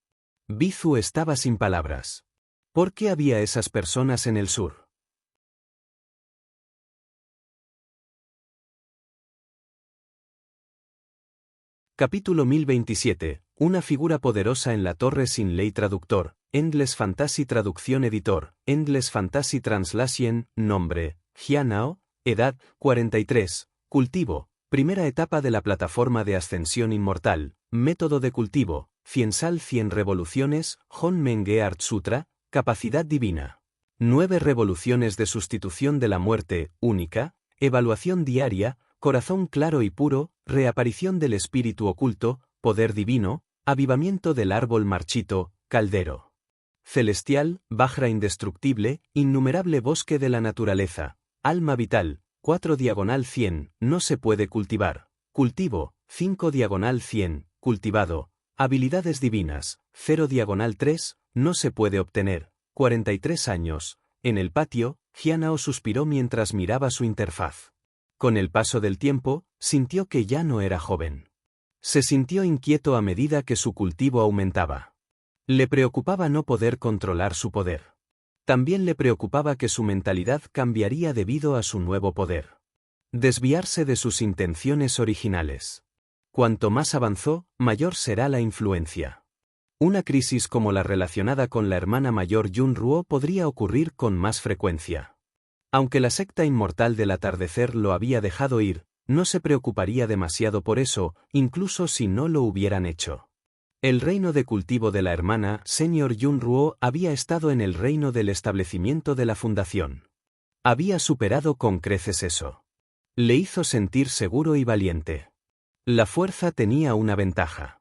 Bizu estaba sin palabras. ¿Por qué había esas personas en el sur? Capítulo 1027. Una figura poderosa en la torre sin ley. Traductor, Endless Fantasy. Traducción. Editor, Endless Fantasy Translation. Nombre, Jianao. Edad, 43. Cultivo, primera etapa de la plataforma de ascensión inmortal. Método de cultivo, Ciensal 100 revoluciones. Hon Menge Art Sutra. Capacidad divina. 9 revoluciones de sustitución de la muerte, única. Evaluación diaria. Corazón claro y puro, reaparición del espíritu oculto, poder divino, avivamiento del árbol marchito, caldero. Celestial, Vajra indestructible, innumerable bosque de la naturaleza, alma vital, 4 diagonal 100, no se puede cultivar. Cultivo, 5 diagonal 100, cultivado. Habilidades divinas, 0 diagonal 3, no se puede obtener. 43 años. En el patio, Jianao suspiró mientras miraba su interfaz. Con el paso del tiempo, sintió que ya no era joven. Se sintió inquieto a medida que su cultivo aumentaba. Le preocupaba no poder controlar su poder. También le preocupaba que su mentalidad cambiaría debido a su nuevo poder. Desviarse de sus intenciones originales. Cuanto más avanzó, mayor será la influencia. Una crisis como la relacionada con la hermana mayor Yun Ruo podría ocurrir con más frecuencia. Aunque la secta inmortal del atardecer lo había dejado ir, no se preocuparía demasiado por eso, incluso si no lo hubieran hecho. El reino de cultivo de la hermana, Senior Yun Ruo, había estado en el reino del establecimiento de la fundación. Había superado con creces eso. Le hizo sentir seguro y valiente. La fuerza tenía una ventaja.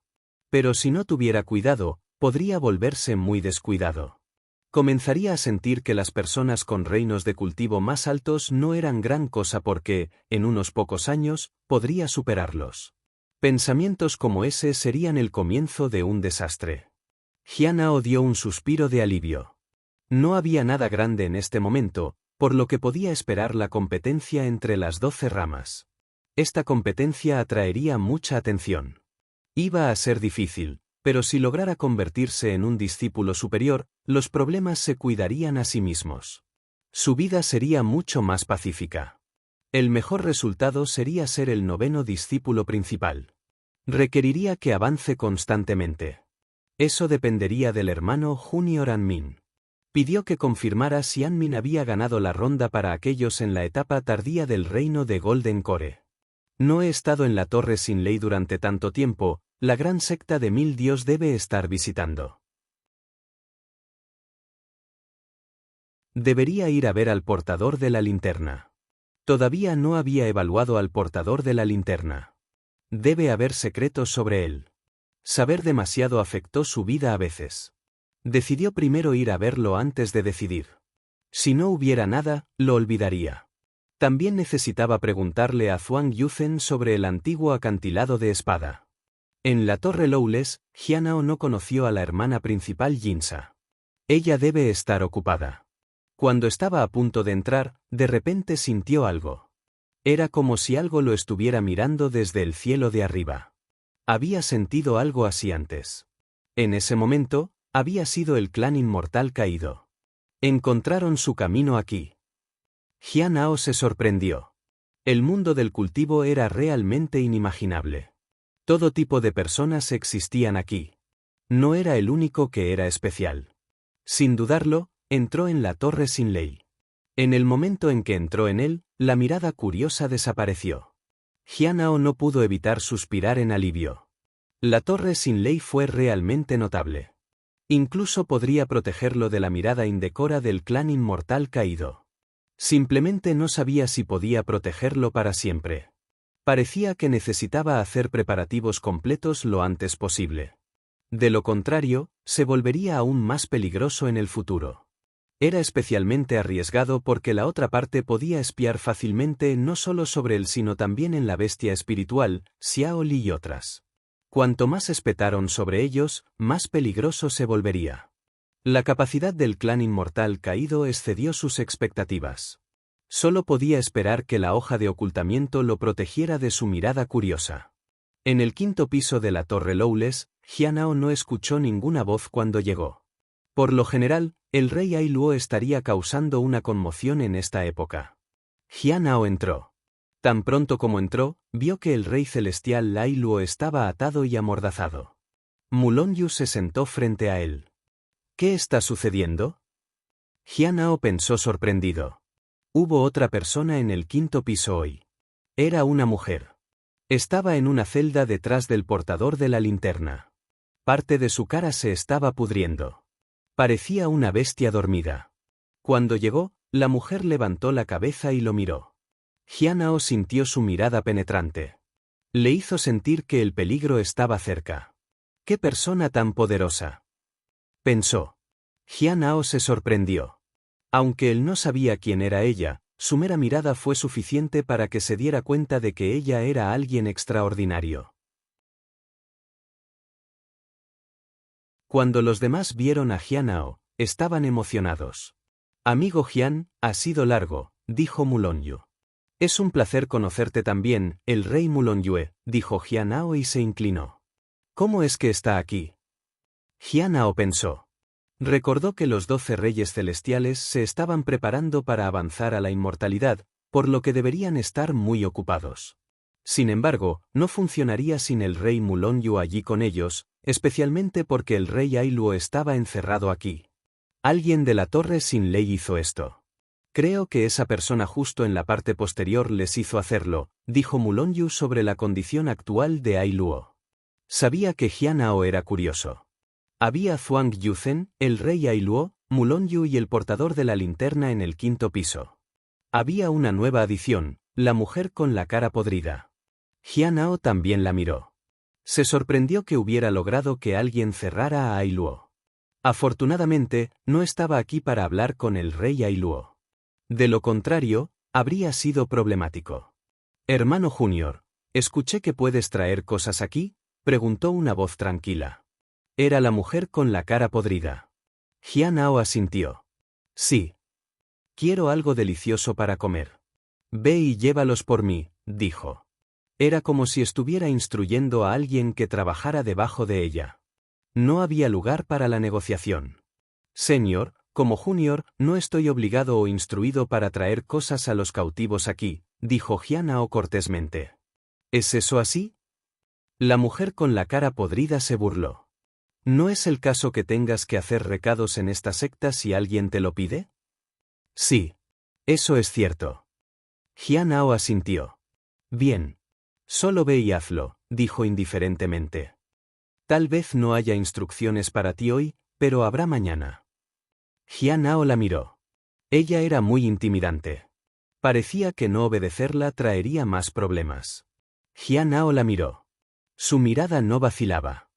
Pero si no tuviera cuidado, podría volverse muy descuidado. Comenzaría a sentir que las personas con reinos de cultivo más altos no eran gran cosa porque, en unos pocos años, podría superarlos. Pensamientos como ese serían el comienzo de un desastre. Jianhao dio un suspiro de alivio. No había nada grande en este momento, por lo que podía esperar la competencia entre las 12 ramas. Esta competencia atraería mucha atención. Iba a ser difícil, pero si lograra convertirse en un discípulo superior, los problemas se cuidarían a sí mismos. Su vida sería mucho más pacífica. El mejor resultado sería ser el 9º discípulo principal. Requeriría que avance constantemente. Eso dependería del hermano Junior Anmin. Pidió que confirmara si Anmin había ganado la ronda para aquellos en la etapa tardía del reino de Golden Core. No he estado en la Torre Sin Ley durante tanto tiempo, la gran secta de 1000 dios debe estar visitando. Debería ir a ver al portador de la linterna. Todavía no había evaluado al portador de la linterna. Debe haber secretos sobre él. Saber demasiado afectó su vida a veces. Decidió primero ir a verlo antes de decidir. Si no hubiera nada, lo olvidaría. También necesitaba preguntarle a Zhuang Yuzhen sobre el antiguo acantilado de espada. En la Torre Lowless, Jianhao no conoció a la hermana principal Jinsa. Ella debe estar ocupada. Cuando estaba a punto de entrar, de repente sintió algo. Era como si algo lo estuviera mirando desde el cielo de arriba. Había sentido algo así antes. En ese momento, había sido el clan inmortal caído. Encontraron su camino aquí. Jianhao se sorprendió. El mundo del cultivo era realmente inimaginable. Todo tipo de personas existían aquí. No era el único que era especial. Sin dudarlo, entró en la Torre Sin Ley. En el momento en que entró en él, la mirada curiosa desapareció. Jianhao no pudo evitar suspirar en alivio. La Torre Sin Ley fue realmente notable. Incluso podría protegerlo de la mirada indecora del clan inmortal caído. Simplemente no sabía si podía protegerlo para siempre. Parecía que necesitaba hacer preparativos completos lo antes posible. De lo contrario, se volvería aún más peligroso en el futuro. Era especialmente arriesgado porque la otra parte podía espiar fácilmente no solo sobre él sino también en la bestia espiritual, Xiao Li y otras. Cuanto más espetaron sobre ellos, más peligroso se volvería. La capacidad del clan inmortal caído excedió sus expectativas. Solo podía esperar que la hoja de ocultamiento lo protegiera de su mirada curiosa. En el 5º piso de la Torre Lowless, Jianhao no escuchó ninguna voz cuando llegó. Por lo general, el rey Ai Luo estaría causando una conmoción en esta época. Jianhao entró. Tan pronto como entró, vio que el rey celestial Ai Luo estaba atado y amordazado. Mulonyu se sentó frente a él. ¿Qué está sucediendo? Jianhao pensó sorprendido. Hubo otra persona en el 5º piso hoy. Era una mujer. Estaba en una celda detrás del portador de la linterna. Parte de su cara se estaba pudriendo. Parecía una bestia dormida. Cuando llegó, la mujer levantó la cabeza y lo miró. Jianhao sintió su mirada penetrante. Le hizo sentir que el peligro estaba cerca. ¡Qué persona tan poderosa!, pensó. Jianhao se sorprendió. Aunque él no sabía quién era ella, su mera mirada fue suficiente para que se diera cuenta de que ella era alguien extraordinario. Cuando los demás vieron a Jianhao, estaban emocionados. Amigo Jian, ha sido largo, dijo Mulonyu. Es un placer conocerte también, el rey Mulonyue, dijo Jianhao y se inclinó. ¿Cómo es que está aquí? Jianhao pensó. Recordó que los 12 reyes celestiales se estaban preparando para avanzar a la inmortalidad, por lo que deberían estar muy ocupados. Sin embargo, no funcionaría sin el rey Mulonyu allí con ellos, especialmente porque el rey Ai Luo estaba encerrado aquí. Alguien de la Torre Sin Ley hizo esto. Creo que esa persona justo en la parte posterior les hizo hacerlo, dijo Mulonyu sobre la condición actual de Ai Luo. Sabía que Jianao era curioso. Había Zhuang Yuzhen, el rey Ailuo, Mulonyu y el portador de la linterna en el 5º piso. Había una nueva adición, la mujer con la cara podrida. Jianao también la miró. Se sorprendió que hubiera logrado que alguien cerrara a Ailuo. Afortunadamente, no estaba aquí para hablar con el rey Ailuo. De lo contrario, habría sido problemático. Hermano Junior, escuché que puedes traer cosas aquí, preguntó una voz tranquila. Era la mujer con la cara podrida. Jianao asintió. Sí. Quiero algo delicioso para comer. Ve y llévalos por mí, dijo. Era como si estuviera instruyendo a alguien que trabajara debajo de ella. No había lugar para la negociación. Señor, como Junior, no estoy obligado o instruido para traer cosas a los cautivos aquí, dijo Jianao cortésmente. ¿Es eso así? La mujer con la cara podrida se burló. ¿No es el caso que tengas que hacer recados en esta secta si alguien te lo pide? Sí. Eso es cierto. Jianao asintió. Bien. Solo ve y hazlo, dijo indiferentemente. Tal vez no haya instrucciones para ti hoy, pero habrá mañana. Jianao la miró. Ella era muy intimidante. Parecía que no obedecerla traería más problemas. Jianao la miró. Su mirada no vacilaba.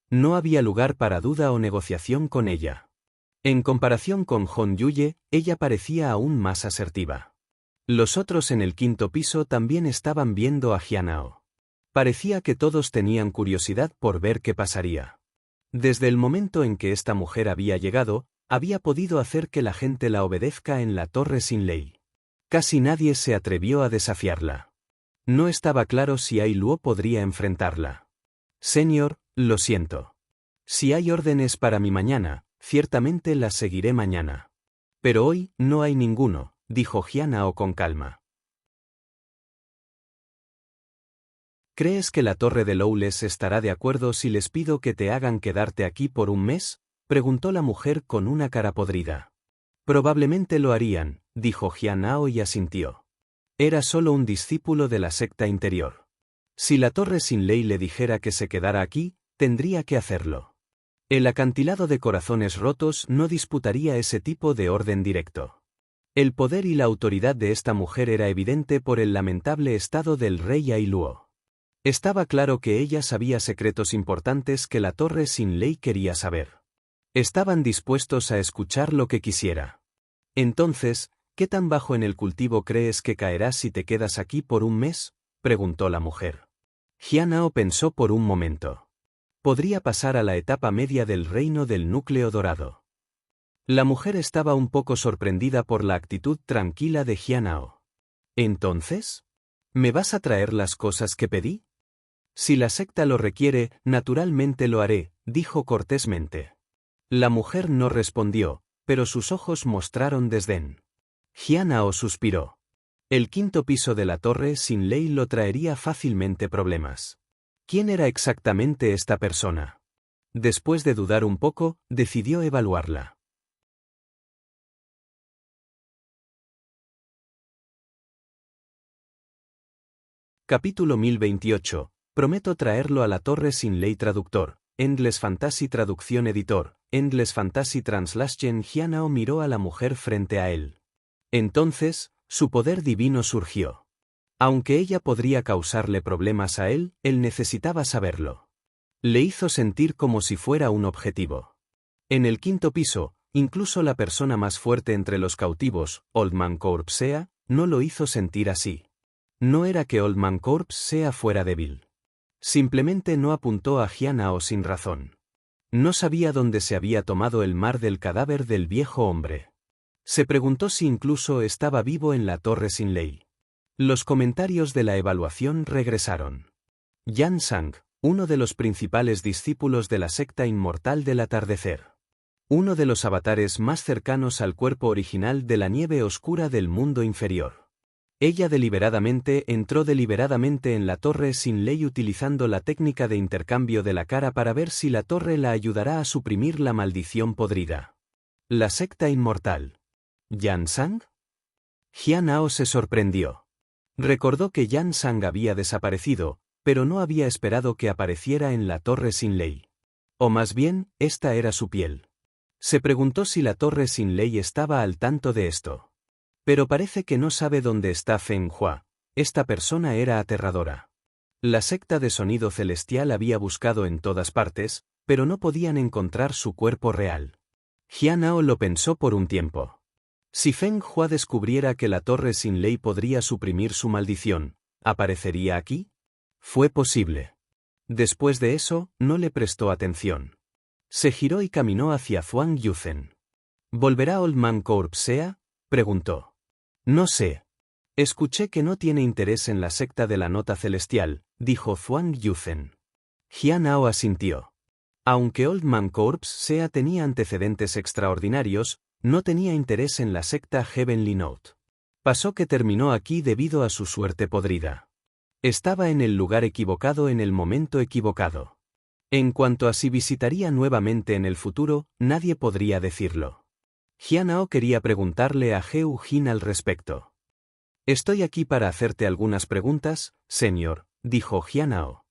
No había lugar para duda o negociación con ella. En comparación con Hon Yuye, ella parecía aún más asertiva. Los otros en el 5º piso también estaban viendo a Jianao. Parecía que todos tenían curiosidad por ver qué pasaría. Desde el momento en que esta mujer había llegado, había podido hacer que la gente la obedezca en la torre sin ley. Casi nadie se atrevió a desafiarla. No estaba claro si Ailuo podría enfrentarla. Señor, lo siento. Si hay órdenes para mi mañana, ciertamente las seguiré mañana. Pero hoy no hay ninguno, dijo Jianao con calma. ¿Crees que la torre de Lowles estará de acuerdo si les pido que te hagan quedarte aquí por un mes? Preguntó la mujer con una cara podrida. Probablemente lo harían, dijo Jianao y asintió. Era solo un discípulo de la secta interior. Si la torre sin ley le dijera que se quedara aquí, tendría que hacerlo. El acantilado de corazones rotos no disputaría ese tipo de orden directo. El poder y la autoridad de esta mujer era evidente por el lamentable estado del rey Ailuo. Estaba claro que ella sabía secretos importantes que la torre sin ley quería saber. Estaban dispuestos a escuchar lo que quisiera. Entonces, ¿qué tan bajo en el cultivo crees que caerás si te quedas aquí por un mes? Preguntó la mujer. Jianao pensó por un momento. Podría pasar a la etapa media del reino del núcleo dorado. La mujer estaba un poco sorprendida por la actitud tranquila de Jianao. ¿Entonces? ¿Me vas a traer las cosas que pedí? Si la secta lo requiere, naturalmente lo haré, dijo cortésmente. La mujer no respondió, pero sus ojos mostraron desdén. Jianao suspiró. El 5º piso de la torre sin ley lo traería fácilmente problemas. ¿Quién era exactamente esta persona? Después de dudar un poco, decidió evaluarla. Capítulo 1028. Prometo traerlo a la torre sin ley. Traductor. Endless Fantasy Traducción Editor. Endless Fantasy Translation. Jianao miró a la mujer frente a él. Entonces, su poder divino surgió. Aunque ella podría causarle problemas a él necesitaba saberlo. Le hizo sentir como si fuera un objetivo. En el 5º piso, incluso la persona más fuerte entre los cautivos, Oldman Corpsea, no lo hizo sentir así. No era que Oldman Corpsea fuera débil. Simplemente no apuntó a Jianao sin razón. No sabía dónde se había tomado el mar del cadáver del viejo hombre. Se preguntó si incluso estaba vivo en la torre sin ley. Los comentarios de la evaluación regresaron. Yan Sang, uno de los principales discípulos de la secta inmortal del atardecer. Uno de los avatares más cercanos al cuerpo original de la nieve oscura del mundo inferior. Ella entró deliberadamente en la torre sin ley utilizando la técnica de intercambio de la cara para ver si la torre la ayudará a suprimir la maldición podrida. La secta inmortal. ¿Yan Sang? Jianao se sorprendió. Recordó que Yan Sang había desaparecido, pero no había esperado que apareciera en la torre sin ley. O más bien, esta era su piel. Se preguntó si la torre sin ley estaba al tanto de esto. Pero parece que no sabe dónde está Feng Hua. Esta persona era aterradora. La secta de sonido celestial había buscado en todas partes, pero no podían encontrar su cuerpo real. Jianao lo pensó por un tiempo. Si Feng Hua descubriera que la torre sin ley podría suprimir su maldición, ¿aparecería aquí? Fue posible. Después de eso, no le prestó atención. Se giró y caminó hacia Zhuang Yuzhen. ¿Volverá Old Man Corpsea? Preguntó. No sé. Escuché que no tiene interés en la secta de la nota celestial, dijo Zhuang Yuzhen. Jianao asintió. Aunque Old Man Corpsea tenía antecedentes extraordinarios, no tenía interés en la secta Heavenly Note. Pasó que terminó aquí debido a su suerte podrida. Estaba en el lugar equivocado en el momento equivocado. En cuanto a si visitaría nuevamente en el futuro, nadie podría decirlo. Jianao quería preguntarle a Heu Jin al respecto. Estoy aquí para hacerte algunas preguntas, señor, dijo Jianao.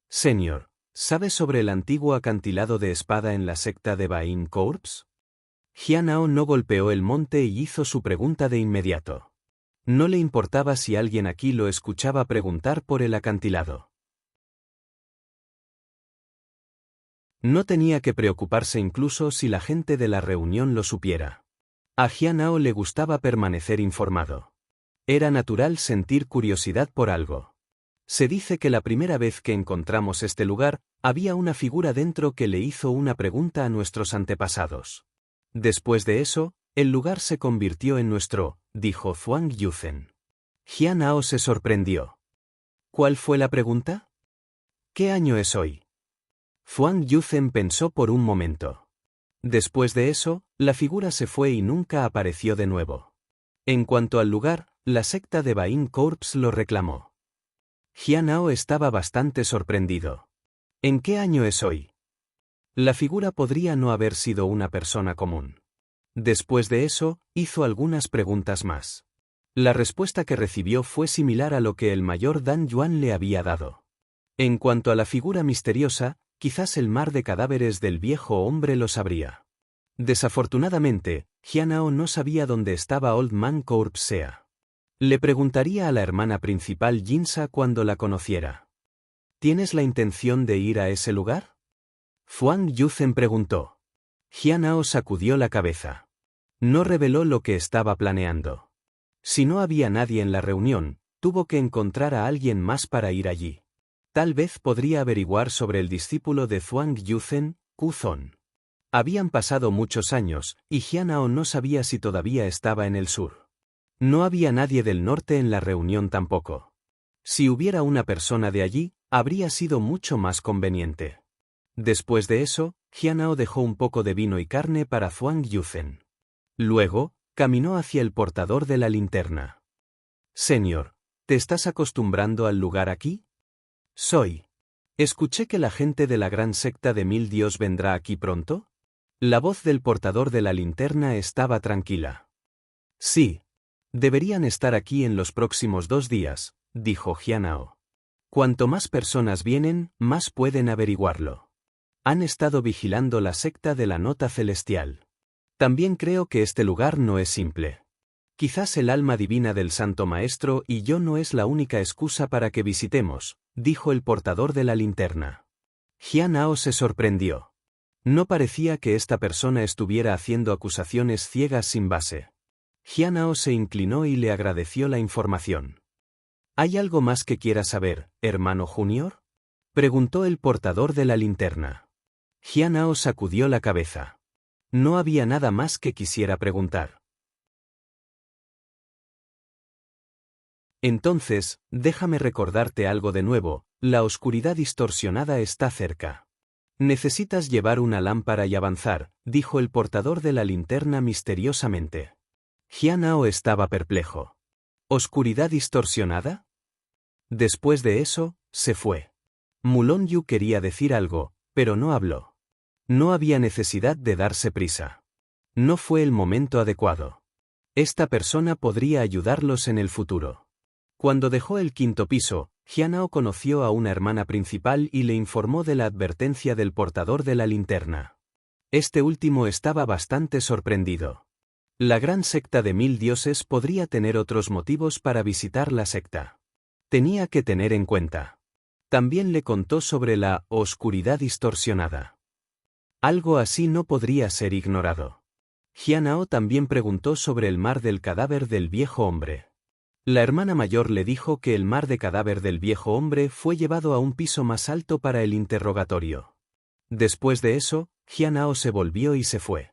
Señor, ¿sabes sobre el antiguo acantilado de espada en la secta de Bain Corps? Jianao no golpeó el monte y hizo su pregunta de inmediato. No le importaba si alguien aquí lo escuchaba preguntar por el acantilado. No tenía que preocuparse incluso si la gente de la reunión lo supiera. A Jianao le gustaba permanecer informado. Era natural sentir curiosidad por algo. Se dice que la primera vez que encontramos este lugar, había una figura dentro que le hizo una pregunta a nuestros antepasados. Después de eso, el lugar se convirtió en nuestro, dijo Zhuang Yuzhen. Jianao se sorprendió. ¿Cuál fue la pregunta? ¿Qué año es hoy? Zhuang Yuzhen pensó por un momento. Después de eso, la figura se fue y nunca apareció de nuevo. En cuanto al lugar, la secta de Bain Corps lo reclamó. Jianao estaba bastante sorprendido. ¿En qué año es hoy? La figura podría no haber sido una persona común. Después de eso, hizo algunas preguntas más. La respuesta que recibió fue similar a lo que el mayor Dan Yuan le había dado. En cuanto a la figura misteriosa, quizás el mar de cadáveres del viejo hombre lo sabría. Desafortunadamente, Jianao no sabía dónde estaba Old Man Corpsea. Le preguntaría a la hermana principal Jinsa cuando la conociera. ¿Tienes la intención de ir a ese lugar? Zhuang Yuzhen preguntó. Jianao sacudió la cabeza. No reveló lo que estaba planeando. Si no había nadie en la reunión, tuvo que encontrar a alguien más para ir allí. Tal vez podría averiguar sobre el discípulo de Zhuang Yuzhen, Ku Zon. Habían pasado muchos años, y Jianao no sabía si todavía estaba en el sur. No había nadie del norte en la reunión tampoco. Si hubiera una persona de allí, habría sido mucho más conveniente. Después de eso, Jianao dejó un poco de vino y carne para Zhuang Yuzhen. Luego, caminó hacia el portador de la linterna. Señor, ¿te estás acostumbrando al lugar aquí? Soy. Escuché que la gente de la gran secta de Mil Dios vendrá aquí pronto. La voz del portador de la linterna estaba tranquila. Sí. Deberían estar aquí en los próximos 2 días, dijo Jianao. Cuanto más personas vienen, más pueden averiguarlo. Han estado vigilando la secta de la nota celestial. También creo que este lugar no es simple. Quizás el alma divina del Santo Maestro y yo no es la única excusa para que visitemos, dijo el portador de la linterna. Jianao se sorprendió. No parecía que esta persona estuviera haciendo acusaciones ciegas sin base. Jianao se inclinó y le agradeció la información. ¿Hay algo más que quiera saber, hermano Junior? Preguntó el portador de la linterna. Jianao sacudió la cabeza. No había nada más que quisiera preguntar. Entonces, déjame recordarte algo de nuevo, la oscuridad distorsionada está cerca. Necesitas llevar una lámpara y avanzar, dijo el portador de la linterna misteriosamente. Jianao estaba perplejo. ¿Oscuridad distorsionada? Después de eso, se fue. Mulong Yu quería decir algo, pero no habló. No había necesidad de darse prisa. No fue el momento adecuado. Esta persona podría ayudarlos en el futuro. Cuando dejó el 5.º piso, Hyunao conoció a una hermana principal y le informó de la advertencia del portador de la linterna. Este último estaba bastante sorprendido. La gran secta de 1000 dioses podría tener otros motivos para visitar la secta. Tenía que tener en cuenta. También le contó sobre la oscuridad distorsionada. Algo así no podría ser ignorado. Hyunao también preguntó sobre el mar del cadáver del viejo hombre. La hermana mayor le dijo que el mar de cadáver del viejo hombre fue llevado a un piso más alto para el interrogatorio. Después de eso, Hyunao se volvió y se fue.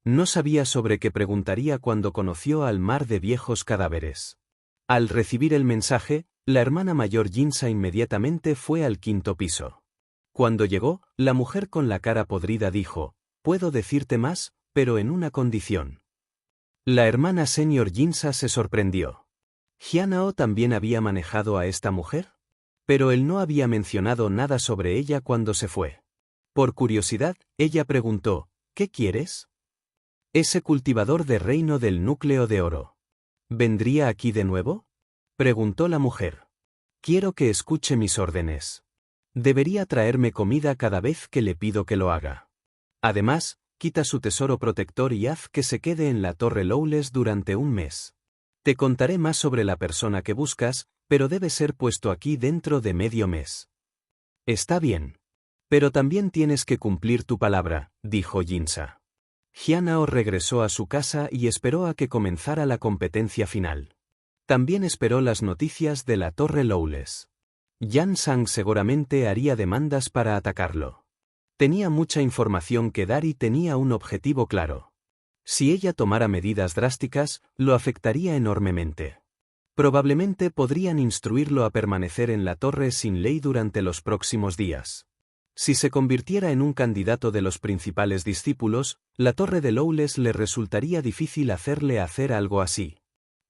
No sabía sobre qué preguntaría cuando conoció al mar de viejos cadáveres. Al recibir el mensaje, la hermana mayor Jinsa inmediatamente fue al 5.º piso. Cuando llegó, la mujer con la cara podrida dijo: «Puedo decirte más, pero en una condición». La hermana senior Jinsa se sorprendió. ¿Hyunao también había manejado a esta mujer? Pero él no había mencionado nada sobre ella cuando se fue. Por curiosidad, ella preguntó: «¿Qué quieres?» «Ese cultivador de reino del núcleo de oro. ¿Vendría aquí de nuevo?», preguntó la mujer. «Quiero que escuche mis órdenes. Debería traerme comida cada vez que le pido que lo haga. Además, quita su tesoro protector y haz que se quede en la Torre Lowless durante un mes. Te contaré más sobre la persona que buscas, pero debe ser puesto aquí dentro de medio mes». «Está bien. Pero también tienes que cumplir tu palabra», dijo Jinsa. Hyunao regresó a su casa y esperó a que comenzara la competencia final. También esperó las noticias de la Torre Lowless. Yan Sang seguramente haría demandas para atacarlo. Tenía mucha información que dar y tenía un objetivo claro. Si ella tomara medidas drásticas, lo afectaría enormemente. Probablemente podrían instruirlo a permanecer en la torre sin ley durante los próximos días. Si se convirtiera en un candidato de los principales discípulos, la torre de Lowless le resultaría difícil hacerle hacer algo así.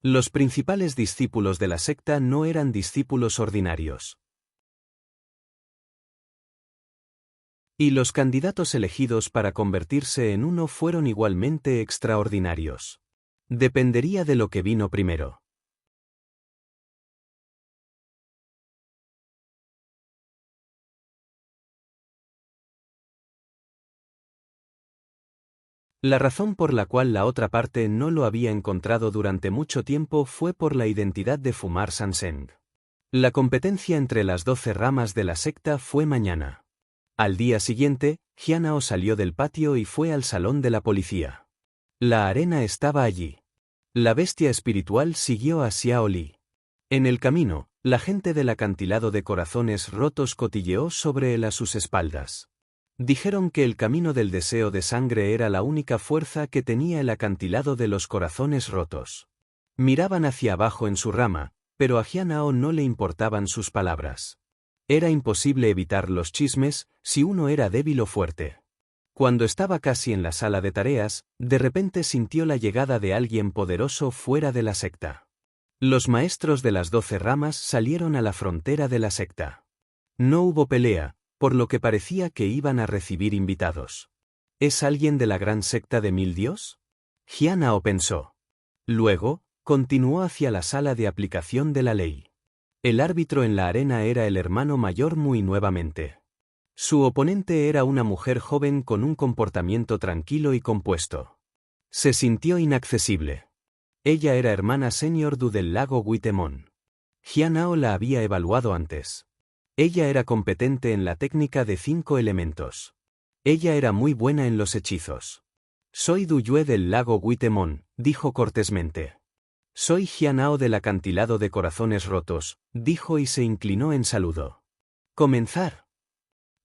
Los principales discípulos de la secta no eran discípulos ordinarios. Y los candidatos elegidos para convertirse en uno fueron igualmente extraordinarios. Dependería de lo que vino primero. La razón por la cual la otra parte no lo había encontrado durante mucho tiempo fue por la identidad de Fumar Sanseng. La competencia entre las 12 ramas de la secta fue mañana. Al día siguiente, Hyunao salió del patio y fue al salón de la policía. La arena estaba allí. La bestia espiritual siguió a Xiao Li. En el camino, la gente del acantilado de corazones rotos cotilleó sobre él a sus espaldas. Dijeron que el camino del deseo de sangre era la única fuerza que tenía el acantilado de los corazones rotos. Miraban hacia abajo en su rama, pero a Hyunao no le importaban sus palabras. Era imposible evitar los chismes si uno era débil o fuerte. Cuando estaba casi en la sala de tareas, de repente sintió la llegada de alguien poderoso fuera de la secta. Los maestros de las 12 ramas salieron a la frontera de la secta. No hubo pelea, por lo que parecía que iban a recibir invitados. ¿Es alguien de la gran secta de 1000 dios? Hyunao pensó. Luego, continuó hacia la sala de aplicación de la ley. El árbitro en la arena era el hermano mayor Muy nuevamente. Su oponente era una mujer joven con un comportamiento tranquilo y compuesto. Se sintió inaccesible. Ella era hermana senior Du del lago Wittemon. Hyunao la había evaluado antes. Ella era competente en la técnica de 5 elementos. Ella era muy buena en los hechizos. «Soy Du Yue del lago Wittemon», dijo cortésmente. «Soy Hyunao del acantilado de corazones rotos», dijo y se inclinó en saludo. «Comenzar».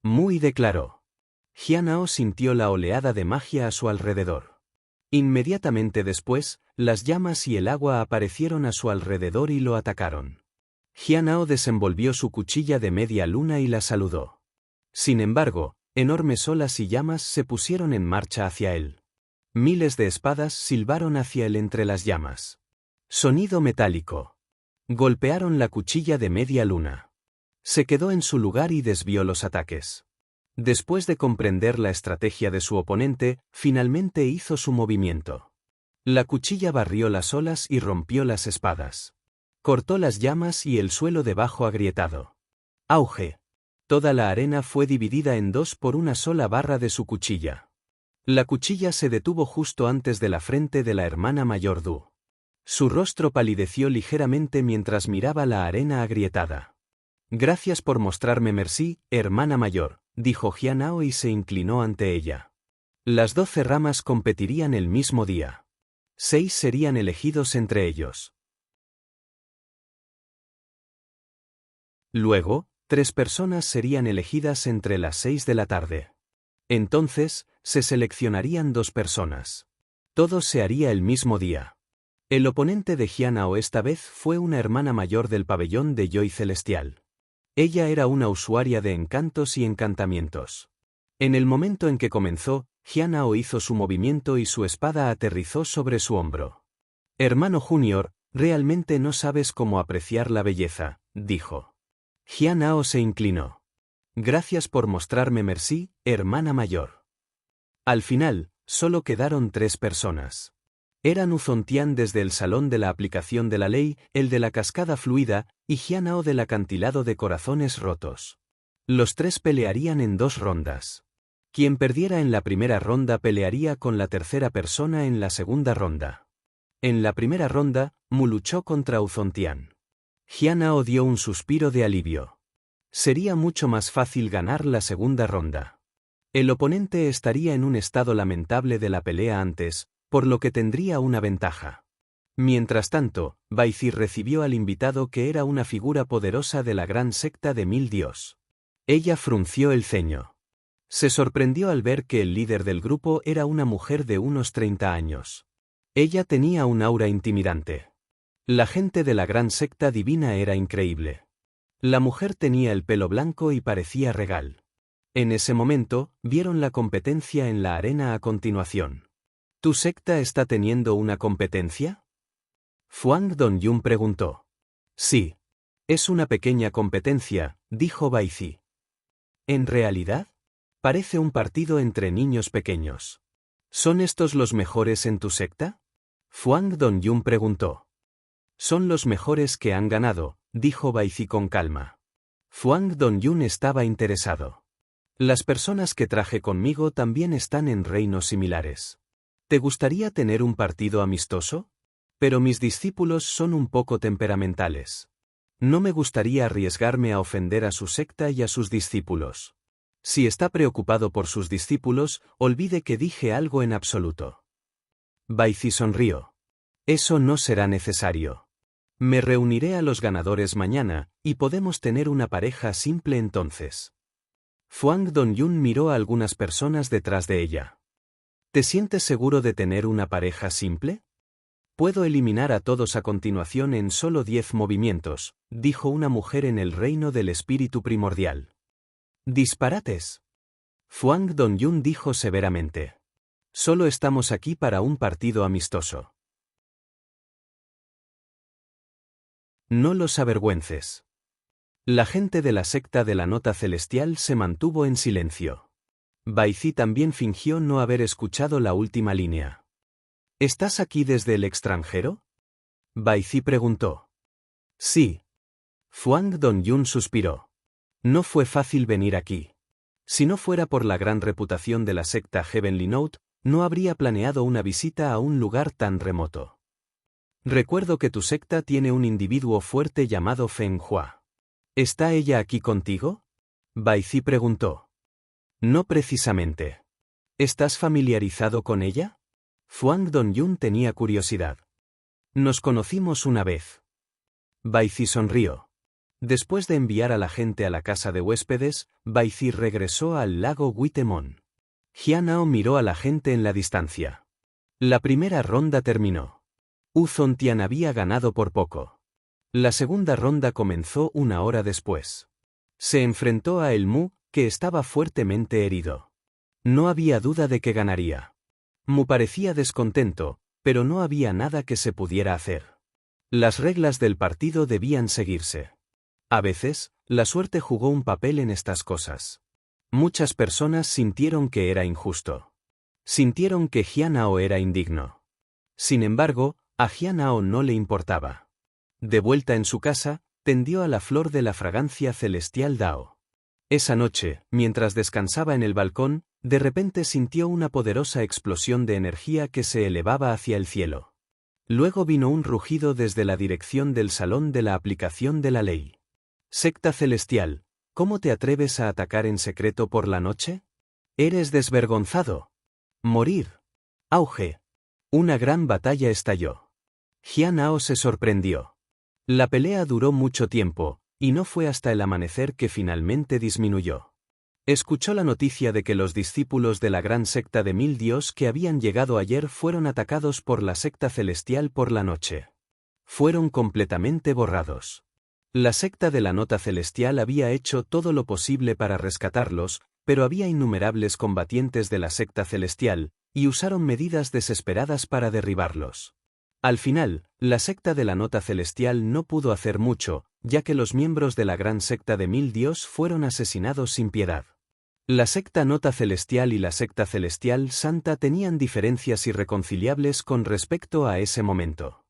Muy declaró. Hyunao sintió la oleada de magia a su alrededor. Inmediatamente después, las llamas y el agua aparecieron a su alrededor y lo atacaron. Hyunao desenvolvió su cuchilla de media luna y la saludó. Sin embargo, enormes olas y llamas se pusieron en marcha hacia él. Miles de espadas silbaron hacia él entre las llamas. Sonido metálico. Golpearon la cuchilla de media luna. Se quedó en su lugar y desvió los ataques. Después de comprender la estrategia de su oponente, finalmente hizo su movimiento. La cuchilla barrió las olas y rompió las espadas. Cortó las llamas y el suelo debajo agrietado. Auge. Toda la arena fue dividida en dos por una sola barra de su cuchilla. La cuchilla se detuvo justo antes de la frente de la hermana mayor Du. Su rostro palideció ligeramente mientras miraba la arena agrietada. Gracias por mostrarme merci, hermana mayor, dijo Jianao y se inclinó ante ella. Las 12 ramas competirían el mismo día. 6 serían elegidos entre ellos. Luego, 3 personas serían elegidas entre las 6 de la tarde. Entonces, se seleccionarían 2 personas. Todo se haría el mismo día. El oponente de Jianao esta vez fue una hermana mayor del pabellón de Joy Celestial. Ella era una usuaria de encantos y encantamientos. En el momento en que comenzó, Jianao hizo su movimiento y su espada aterrizó sobre su hombro. Hermano Junior, realmente no sabes cómo apreciar la belleza, dijo. Jianao se inclinó. Gracias por mostrarme merci, hermana mayor. Al final, solo quedaron 3 personas. Eran Uzontian desde el Salón de la Aplicación de la Ley, el de la Cascada Fluida, y Jianao del Acantilado de Corazones Rotos. Los 3 pelearían en 2 rondas. Quien perdiera en la primera ronda pelearía con la tercera persona en la segunda ronda. En la primera ronda, Mu luchó contra Uzontian. Jianao dio un suspiro de alivio. Sería mucho más fácil ganar la segunda ronda. El oponente estaría en un estado lamentable de la pelea antes, por lo que tendría una ventaja. Mientras tanto, Baizi recibió al invitado que era una figura poderosa de la gran secta de Mil Dios. Ella frunció el ceño. Se sorprendió al ver que el líder del grupo era una mujer de unos 30 años. Ella tenía un aura intimidante. La gente de la gran secta divina era increíble. La mujer tenía el pelo blanco y parecía regal. En ese momento, vieron la competencia en la arena a continuación. ¿Tu secta está teniendo una competencia? Fuang Dongyun preguntó. Sí. Es una pequeña competencia, dijo Baizi. ¿En realidad? Parece un partido entre niños pequeños. ¿Son estos los mejores en tu secta? Fuang Dongyun preguntó. Son los mejores que han ganado, dijo Baizi con calma. Fuang Dongyun estaba interesado. Las personas que traje conmigo también están en reinos similares. ¿Te gustaría tener un partido amistoso? Pero mis discípulos son un poco temperamentales. No me gustaría arriesgarme a ofender a su secta y a sus discípulos. Si está preocupado por sus discípulos, olvide que dije algo en absoluto. Baizi sonrió. Eso no será necesario. Me reuniré a los ganadores mañana, y podemos tener una pareja simple entonces. Fuang Dongyun miró a algunas personas detrás de ella. ¿Te sientes seguro de tener una pareja simple? Puedo eliminar a todos a continuación en solo 10 movimientos, dijo una mujer en el reino del espíritu primordial. Disparates. Fuang Dongyun dijo severamente. Solo estamos aquí para un partido amistoso. No los avergüences. La gente de la secta de la nota celestial se mantuvo en silencio. Baizi también fingió no haber escuchado la última línea. ¿Estás aquí desde el extranjero? Baizi preguntó. Sí. Fuang Dongyun suspiró. No fue fácil venir aquí. Si no fuera por la gran reputación de la secta Heavenly Note, no habría planeado una visita a un lugar tan remoto. Recuerdo que tu secta tiene un individuo fuerte llamado Feng Hua. ¿Está ella aquí contigo? Baizi preguntó. No precisamente. ¿Estás familiarizado con ella? Fuang Dongyun tenía curiosidad. Nos conocimos una vez. Baizi sonrió. Después de enviar a la gente a la casa de huéspedes, Baizi regresó al lago Witemon. Jianao miró a la gente en la distancia. La primera ronda terminó. Uzontian había ganado por poco. La segunda ronda comenzó una hora después. Se enfrentó a El Mu, que estaba fuertemente herido. No había duda de que ganaría. Mu parecía descontento, pero no había nada que se pudiera hacer. Las reglas del partido debían seguirse. A veces, la suerte jugó un papel en estas cosas. Muchas personas sintieron que era injusto. Sintieron que Jianao era indigno. Sin embargo, a Jianao no le importaba. De vuelta en su casa, tendió a la flor de la fragancia celestial Dao. Esa noche, mientras descansaba en el balcón, de repente sintió una poderosa explosión de energía que se elevaba hacia el cielo. Luego vino un rugido desde la dirección del salón de la aplicación de la ley. Secta celestial, ¿cómo te atreves a atacar en secreto por la noche? Eres desvergonzado. Morir. Auge. Una gran batalla estalló. Jian Hao se sorprendió. La pelea duró mucho tiempo, y no fue hasta el amanecer que finalmente disminuyó. Escuchó la noticia de que los discípulos de la gran secta de 1000 dios que habían llegado ayer fueron atacados por la secta celestial por la noche. Fueron completamente borrados. La secta de la nota celestial había hecho todo lo posible para rescatarlos, pero había innumerables combatientes de la secta celestial, y usaron medidas desesperadas para derribarlos. Al final, la secta de la nota celestial no pudo hacer mucho, ya que los miembros de la gran secta de 1000 dios fueron asesinados sin piedad. La secta nota celestial y la secta celestial santa tenían diferencias irreconciliables con respecto a ese momento.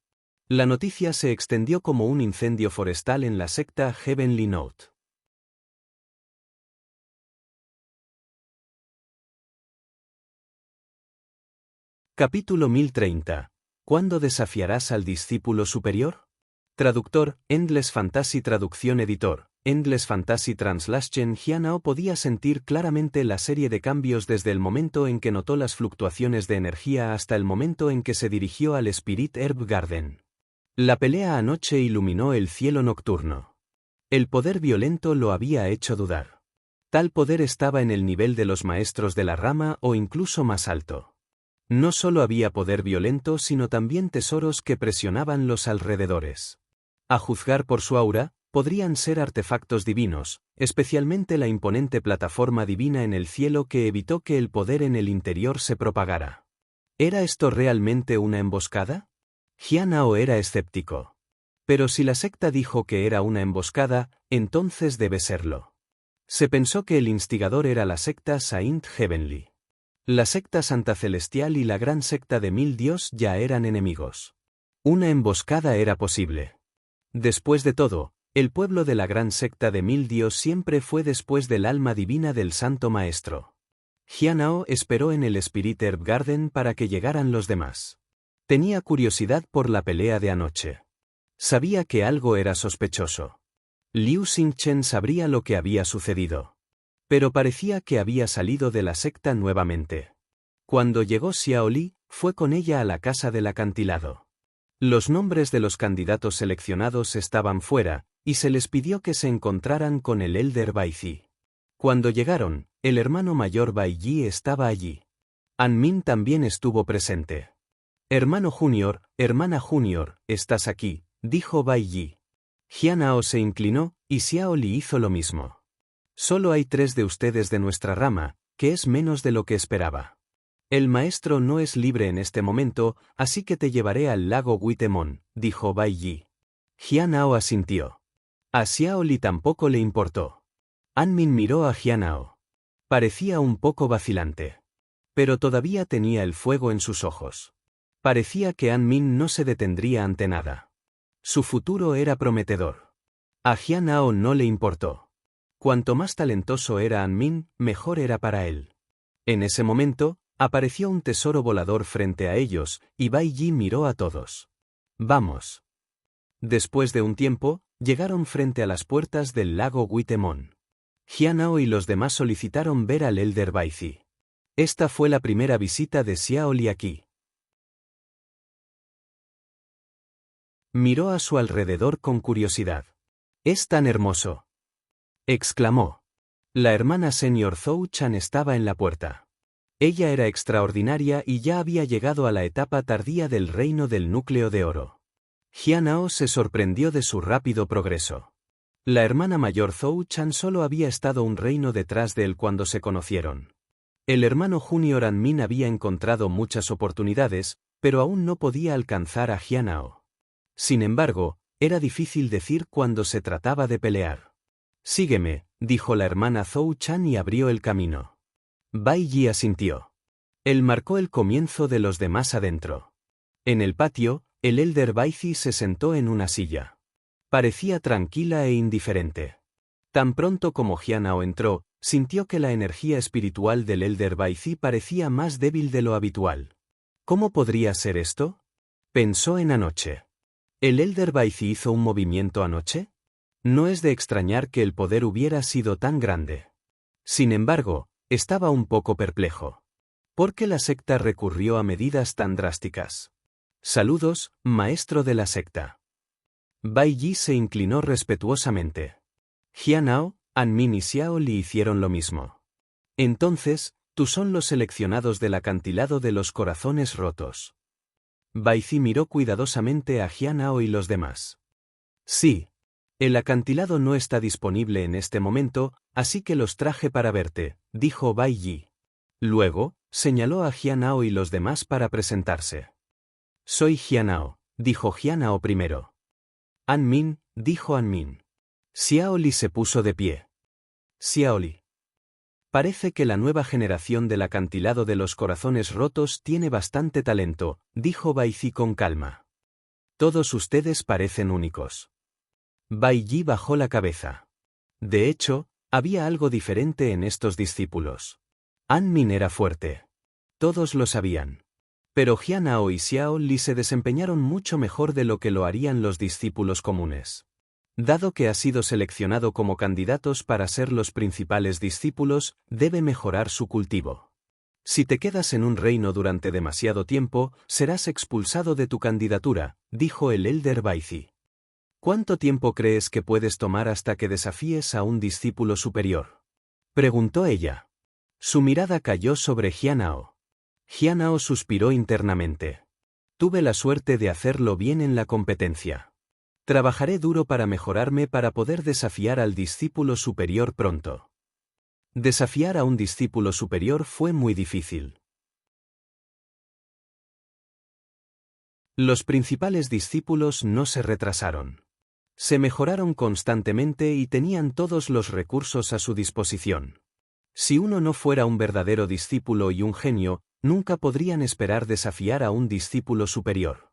La noticia se extendió como un incendio forestal en la secta Heavenly Note. Capítulo 1030. ¿Cuándo desafiarás al discípulo superior? Traductor, Endless Fantasy Traducción Editor, Endless Fantasy Translation. Jian Hao podía sentir claramente la serie de cambios desde el momento en que notó las fluctuaciones de energía hasta el momento en que se dirigió al Spirit Herb Garden. La pelea anoche iluminó el cielo nocturno. El poder violento lo había hecho dudar. Tal poder estaba en el nivel de los maestros de la rama o incluso más alto. No solo había poder violento sino también tesoros que presionaban los alrededores. A juzgar por su aura, podrían ser artefactos divinos, especialmente la imponente plataforma divina en el cielo que evitó que el poder en el interior se propagara. ¿Era esto realmente una emboscada? Jian Hao era escéptico. Pero si la secta dijo que era una emboscada, entonces debe serlo. Se pensó que el instigador era la secta Saint Heavenly. La secta Santa Celestial y la gran secta de 1000 dios ya eran enemigos. Una emboscada era posible. Después de todo, el pueblo de la gran secta de 1000 dios siempre fue después del alma divina del Santo Maestro. Jian Hao esperó en el Spirit Herb Garden para que llegaran los demás. Tenía curiosidad por la pelea de anoche. Sabía que algo era sospechoso. Liu Xingchen sabría lo que había sucedido. Pero parecía que había salido de la secta nuevamente. Cuando llegó Xiao Li, fue con ella a la casa del acantilado. Los nombres de los candidatos seleccionados estaban fuera, y se les pidió que se encontraran con el Elder Baizi. Cuando llegaron, el hermano mayor Bai Yi estaba allí. An Min también estuvo presente. Hermano Junior, hermana Junior, ¿estás aquí?, dijo Bai Yi. Jian Hao se inclinó, y Xiao Li hizo lo mismo. Solo hay 3 de ustedes de nuestra rama, que es menos de lo que esperaba. El maestro no es libre en este momento, así que te llevaré al lago Witemon, dijo Bai Yi. Jian Hao asintió. A Xiao Li tampoco le importó. An Min miró a Jian Hao. Parecía un poco vacilante. Pero todavía tenía el fuego en sus ojos. Parecía que An Min no se detendría ante nada. Su futuro era prometedor. A Jian Hao no le importó. Cuanto más talentoso era An Min, mejor era para él. En ese momento, apareció un tesoro volador frente a ellos, y Bai Yi miró a todos. «Vamos». Después de un tiempo, llegaron frente a las puertas del lago Witemon. Jian Hao y los demás solicitaron ver al Elder Baizi. Esta fue la primera visita de Xiao Li aquí. Miró a su alrededor con curiosidad. «Es tan hermoso», exclamó. La hermana senior Zhou Chan estaba en la puerta. Ella era extraordinaria y ya había llegado a la etapa tardía del reino del núcleo de oro. Jian Hao se sorprendió de su rápido progreso. La hermana mayor Zhou Chan solo había estado un reino detrás de él cuando se conocieron. El hermano junior An Min había encontrado muchas oportunidades, pero aún no podía alcanzar a Jian Hao. Sin embargo, era difícil decir cuando se trataba de pelear. «Sígueme», dijo la hermana Zhou Chan y abrió el camino. Bai Yi asintió. Él marcó el comienzo de los demás adentro. En el patio, el Elder Baizi se sentó en una silla. Parecía tranquila e indiferente. Tan pronto como Jianao entró, sintió que la energía espiritual del Elder Baizi parecía más débil de lo habitual. ¿Cómo podría ser esto? Pensó en anoche. ¿El Elder Baizi hizo un movimiento anoche? No es de extrañar que el poder hubiera sido tan grande. Sin embargo, estaba un poco perplejo. ¿Por qué la secta recurrió a medidas tan drásticas? Saludos, maestro de la secta. Bai Yi se inclinó respetuosamente. Jianao, Anmin y Xiao Li hicieron lo mismo. Entonces, tú son los seleccionados del acantilado de los corazones rotos. Bai Zi miró cuidadosamente a Jianao y los demás. Sí. El acantilado no está disponible en este momento, así que los traje para verte, dijo Bai Yi. Luego, señaló a Jianao y los demás para presentarse. Soy Jianao, dijo Jianao primero. Anmin, dijo Anmin. Xiao Li se puso de pie. Xiao Li. Parece que la nueva generación del acantilado de los corazones rotos tiene bastante talento, dijo Bai Zi con calma. Todos ustedes parecen únicos. Bai Yi bajó la cabeza. De hecho, había algo diferente en estos discípulos. Anmin era fuerte. Todos lo sabían. Pero Jianao y Xiao Li se desempeñaron mucho mejor de lo que lo harían los discípulos comunes. Dado que ha sido seleccionado como candidatos para ser los principales discípulos, debe mejorar su cultivo. Si te quedas en un reino durante demasiado tiempo, serás expulsado de tu candidatura, dijo el Elder Baizi. ¿Cuánto tiempo crees que puedes tomar hasta que desafíes a un discípulo superior? Preguntó ella. Su mirada cayó sobre Jianao. Jianao suspiró internamente. Tuve la suerte de hacerlo bien en la competencia. Trabajaré duro para mejorarme para poder desafiar al discípulo superior pronto. Desafiar a un discípulo superior fue muy difícil. Los principales discípulos no se retrasaron. Se mejoraron constantemente y tenían todos los recursos a su disposición. Si uno no fuera un verdadero discípulo y un genio, nunca podrían esperar desafiar a un discípulo superior.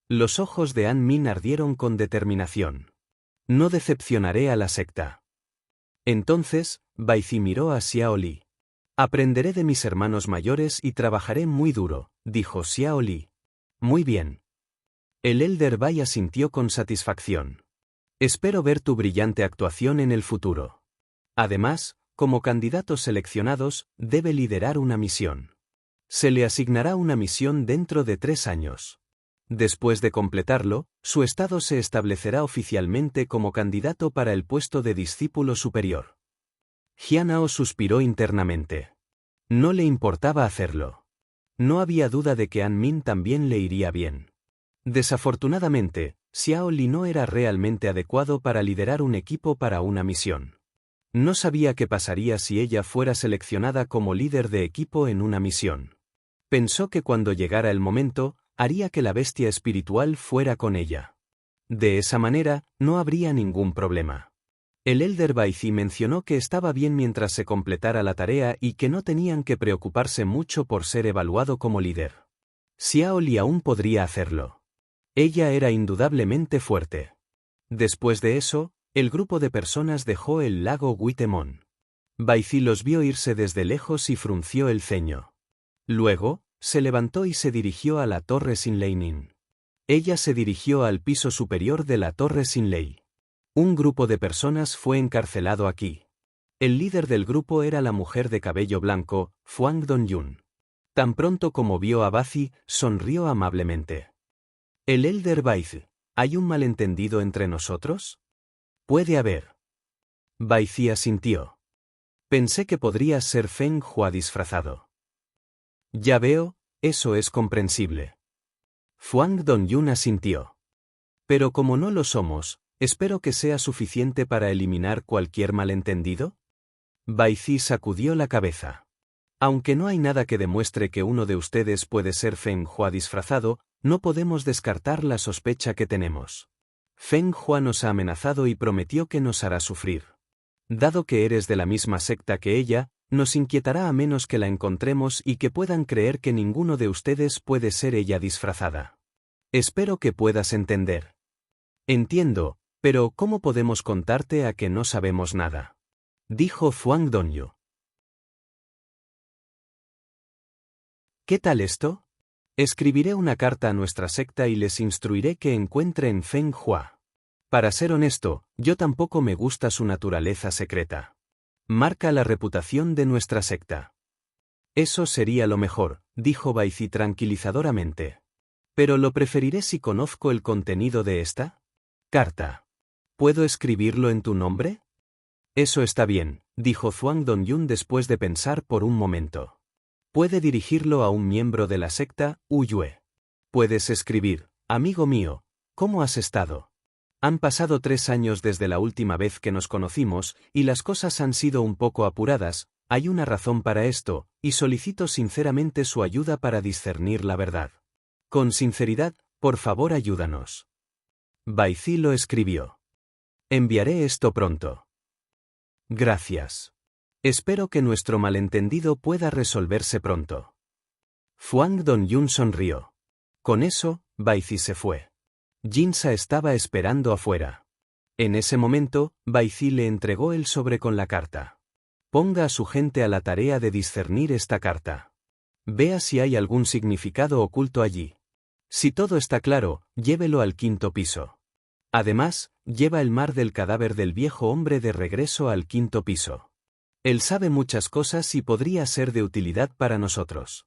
Los ojos de Anmin ardieron con determinación. No decepcionaré a la secta. Entonces, Bai Zi miró a Xiao Li. Aprenderé de mis hermanos mayores y trabajaré muy duro, dijo Xiao Li. Muy bien. El Elder Bai asintió con satisfacción. Espero ver tu brillante actuación en el futuro. Además, como candidatos seleccionados, debe liderar una misión. Se le asignará una misión dentro de 3 años. Después de completarlo, su estado se establecerá oficialmente como candidato para el puesto de discípulo superior. Jianao suspiró internamente. No le importaba hacerlo. No había duda de que Anmin también le iría bien. Desafortunadamente, Xiao Li no era realmente adecuado para liderar un equipo para una misión. No sabía qué pasaría si ella fuera seleccionada como líder de equipo en una misión. Pensó que cuando llegara el momento, haría que la bestia espiritual fuera con ella. De esa manera, no habría ningún problema. El Elder Baizi mencionó que estaba bien mientras se completara la tarea y que no tenían que preocuparse mucho por ser evaluado como líder. Xiao Li aún podría hacerlo. Ella era indudablemente fuerte. Después de eso, el grupo de personas dejó el lago Guitemon. Bai Zi los vio irse desde lejos y frunció el ceño. Luego, se levantó y se dirigió a la torre Sinleinin. Ella se dirigió al piso superior de la torre Sinlei. Un grupo de personas fue encarcelado aquí. El líder del grupo era la mujer de cabello blanco, Fuang Dongyun. Tan pronto como vio a Bazi, sonrió amablemente. El Elder Baizi, ¿hay un malentendido entre nosotros? Puede haber. Baizi asintió. Pensé que podrías ser Feng Hua disfrazado. Ya veo, eso es comprensible. Fuang Dongyun asintió. Pero como no lo somos, espero que sea suficiente para eliminar cualquier malentendido. Bai Zi sacudió la cabeza. Aunque no hay nada que demuestre que uno de ustedes puede ser Feng Hua disfrazado, no podemos descartar la sospecha que tenemos. Feng Hua nos ha amenazado y prometió que nos hará sufrir. Dado que eres de la misma secta que ella, nos inquietará a menos que la encontremos y que puedan creer que ninguno de ustedes puede ser ella disfrazada. Espero que puedas entender. Entiendo, Pero ¿cómo podemos contarte a que no sabemos nada? Dijo Zhuang Dongyu. ¿Qué tal esto? Escribiré una carta a nuestra secta y les instruiré que encuentren Feng Hua. Para ser honesto, yo tampoco me gusta su naturaleza secreta. Marca la reputación de nuestra secta. Eso sería lo mejor, dijo Baizi tranquilizadoramente. Pero lo preferiré si conozco el contenido de esta carta. ¿Puedo escribirlo en tu nombre? Eso está bien, dijo Zhuang Dongyun después de pensar por un momento. Puede dirigirlo a un miembro de la secta, Wu Yue. Puedes escribir, amigo mío, ¿cómo has estado? Han pasado 3 años desde la última vez que nos conocimos, y las cosas han sido un poco apuradas. Hay una razón para esto, y solicito sinceramente su ayuda para discernir la verdad. Con sinceridad, por favor ayúdanos. Baizi lo escribió. Enviaré esto pronto. Gracias. Espero que nuestro malentendido pueda resolverse pronto. Zhuang Dongyun sonrió. Con eso, Baizi se fue. Jinsa estaba esperando afuera. En ese momento, Baizi le entregó el sobre con la carta. Ponga a su gente a la tarea de discernir esta carta. Vea si hay algún significado oculto allí. Si todo está claro, llévelo al 5.º piso. Además, lleva el mar del cadáver del viejo hombre de regreso al 5.º piso. Él sabe muchas cosas y podría ser de utilidad para nosotros.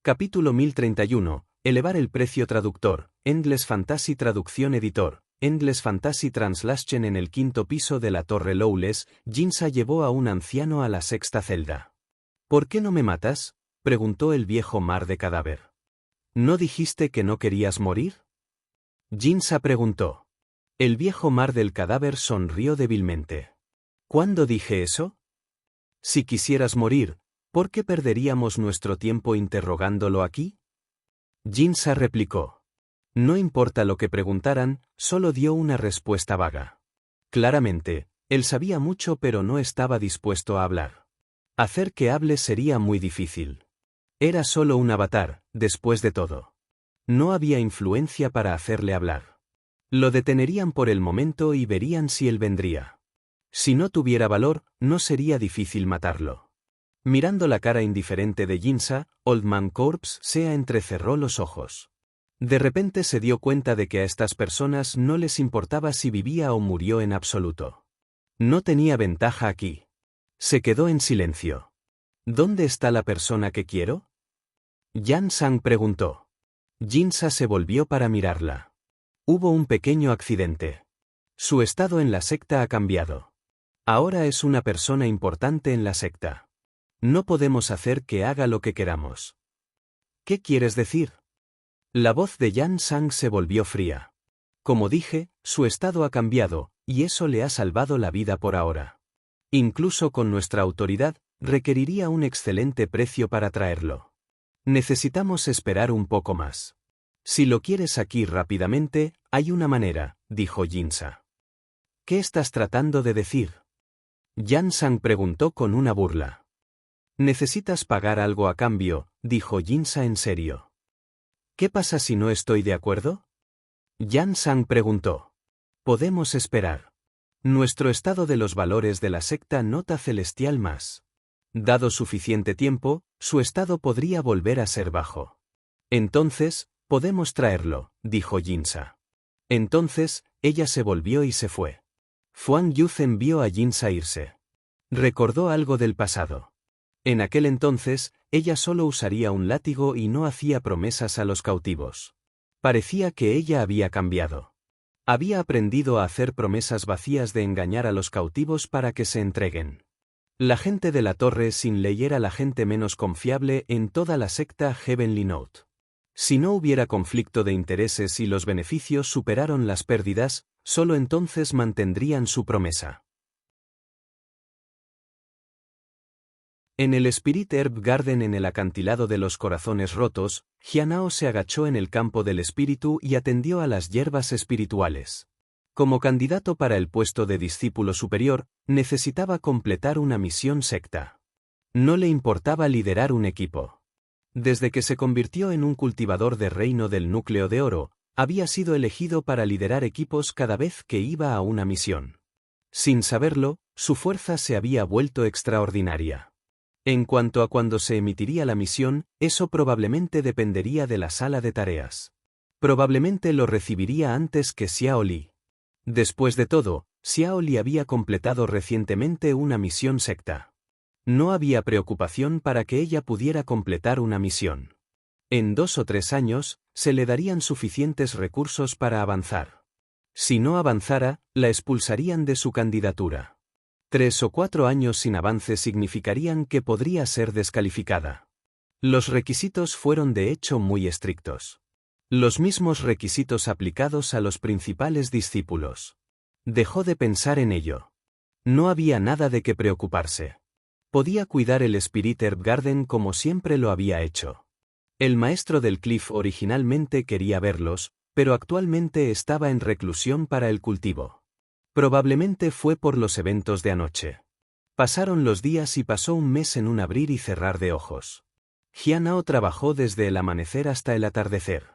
Capítulo 1031. Elevar el precio traductor. Endless Fantasy Traducción Editor. Endless Fantasy Translation. En el 5.º piso de la Torre Lowless, Jinsa llevó a un anciano a la 6ª celda. ¿Por qué no me matas?, preguntó el viejo mar de cadáver. ¿No dijiste que no querías morir? Jinsa preguntó. El viejo mar del cadáver sonrió débilmente. ¿Cuándo dije eso? Si quisieras morir, ¿por qué perderíamos nuestro tiempo interrogándolo aquí? Jinsa replicó. No importa lo que preguntaran, solo dio una respuesta vaga. Claramente, él sabía mucho pero no estaba dispuesto a hablar. Hacer que hable sería muy difícil. Era solo un avatar, después de todo. No había influencia para hacerle hablar. Lo detenerían por el momento y verían si él vendría. Si no tuviera valor, no sería difícil matarlo. Mirando la cara indiferente de Jinsa, Old Man Corpse se entrecerró los ojos. De repente se dio cuenta de que a estas personas no les importaba si vivía o murió en absoluto. No tenía ventaja aquí. Se quedó en silencio. ¿Dónde está la persona que quiero? Yan Sang preguntó. Jinsa se volvió para mirarla. Hubo un pequeño accidente. Su estado en la secta ha cambiado. Ahora es una persona importante en la secta. No podemos hacer que haga lo que queramos. ¿Qué quieres decir? La voz de Yan Sang se volvió fría. Como dije, su estado ha cambiado, y eso le ha salvado la vida por ahora. Incluso con nuestra autoridad, requeriría un excelente precio para traerlo. Necesitamos esperar un poco más. Si lo quieres aquí rápidamente, hay una manera, dijo Jinsa. ¿Qué estás tratando de decir? Yan Sang preguntó con una burla. Necesitas pagar algo a cambio, dijo Jinsa en serio. ¿Qué pasa si no estoy de acuerdo? Yan Sang preguntó. Podemos esperar. Nuestro estado de los valores de la secta nota celestial más. Dado suficiente tiempo, su estado podría volver a ser bajo. Entonces, podemos traerlo, dijo Jinsa. Entonces, ella se volvió y se fue. Fuang Yuzhen vio a Jinsa irse. Recordó algo del pasado. En aquel entonces, ella solo usaría un látigo y no hacía promesas a los cautivos. Parecía que ella había cambiado. Había aprendido a hacer promesas vacías de engañar a los cautivos para que se entreguen. La gente de la Torre Sin Ley era la gente menos confiable en toda la secta Heavenly Note. Si no hubiera conflicto de intereses y los beneficios superaron las pérdidas, solo entonces mantendrían su promesa. En el Spirit Herb Garden en el acantilado de los corazones rotos, Jianao se agachó en el campo del espíritu y atendió a las hierbas espirituales. Como candidato para el puesto de discípulo superior, necesitaba completar una misión secta. No le importaba liderar un equipo. Desde que se convirtió en un cultivador de reino del núcleo de oro, había sido elegido para liderar equipos cada vez que iba a una misión. Sin saberlo, su fuerza se había vuelto extraordinaria. En cuanto a cuándo se emitiría la misión, eso probablemente dependería de la sala de tareas. Probablemente lo recibiría antes que Xiao Li. Después de todo, Xiao Li había completado recientemente una misión secta. No había preocupación para que ella pudiera completar una misión. En 2 o 3 años, se le darían suficientes recursos para avanzar. Si no avanzara, la expulsarían de su candidatura. 3 o 4 años sin avance significarían que podría ser descalificada. Los requisitos fueron de hecho muy estrictos. Los mismos requisitos aplicados a los principales discípulos. Dejó de pensar en ello. No había nada de qué preocuparse. Podía cuidar el Spirit Herb Garden como siempre lo había hecho. El maestro del Cliff originalmente quería verlos, pero actualmente estaba en reclusión para el cultivo. Probablemente fue por los eventos de anoche. Pasaron los días y pasó un mes en un abrir y cerrar de ojos. Jianhao trabajó desde el amanecer hasta el atardecer.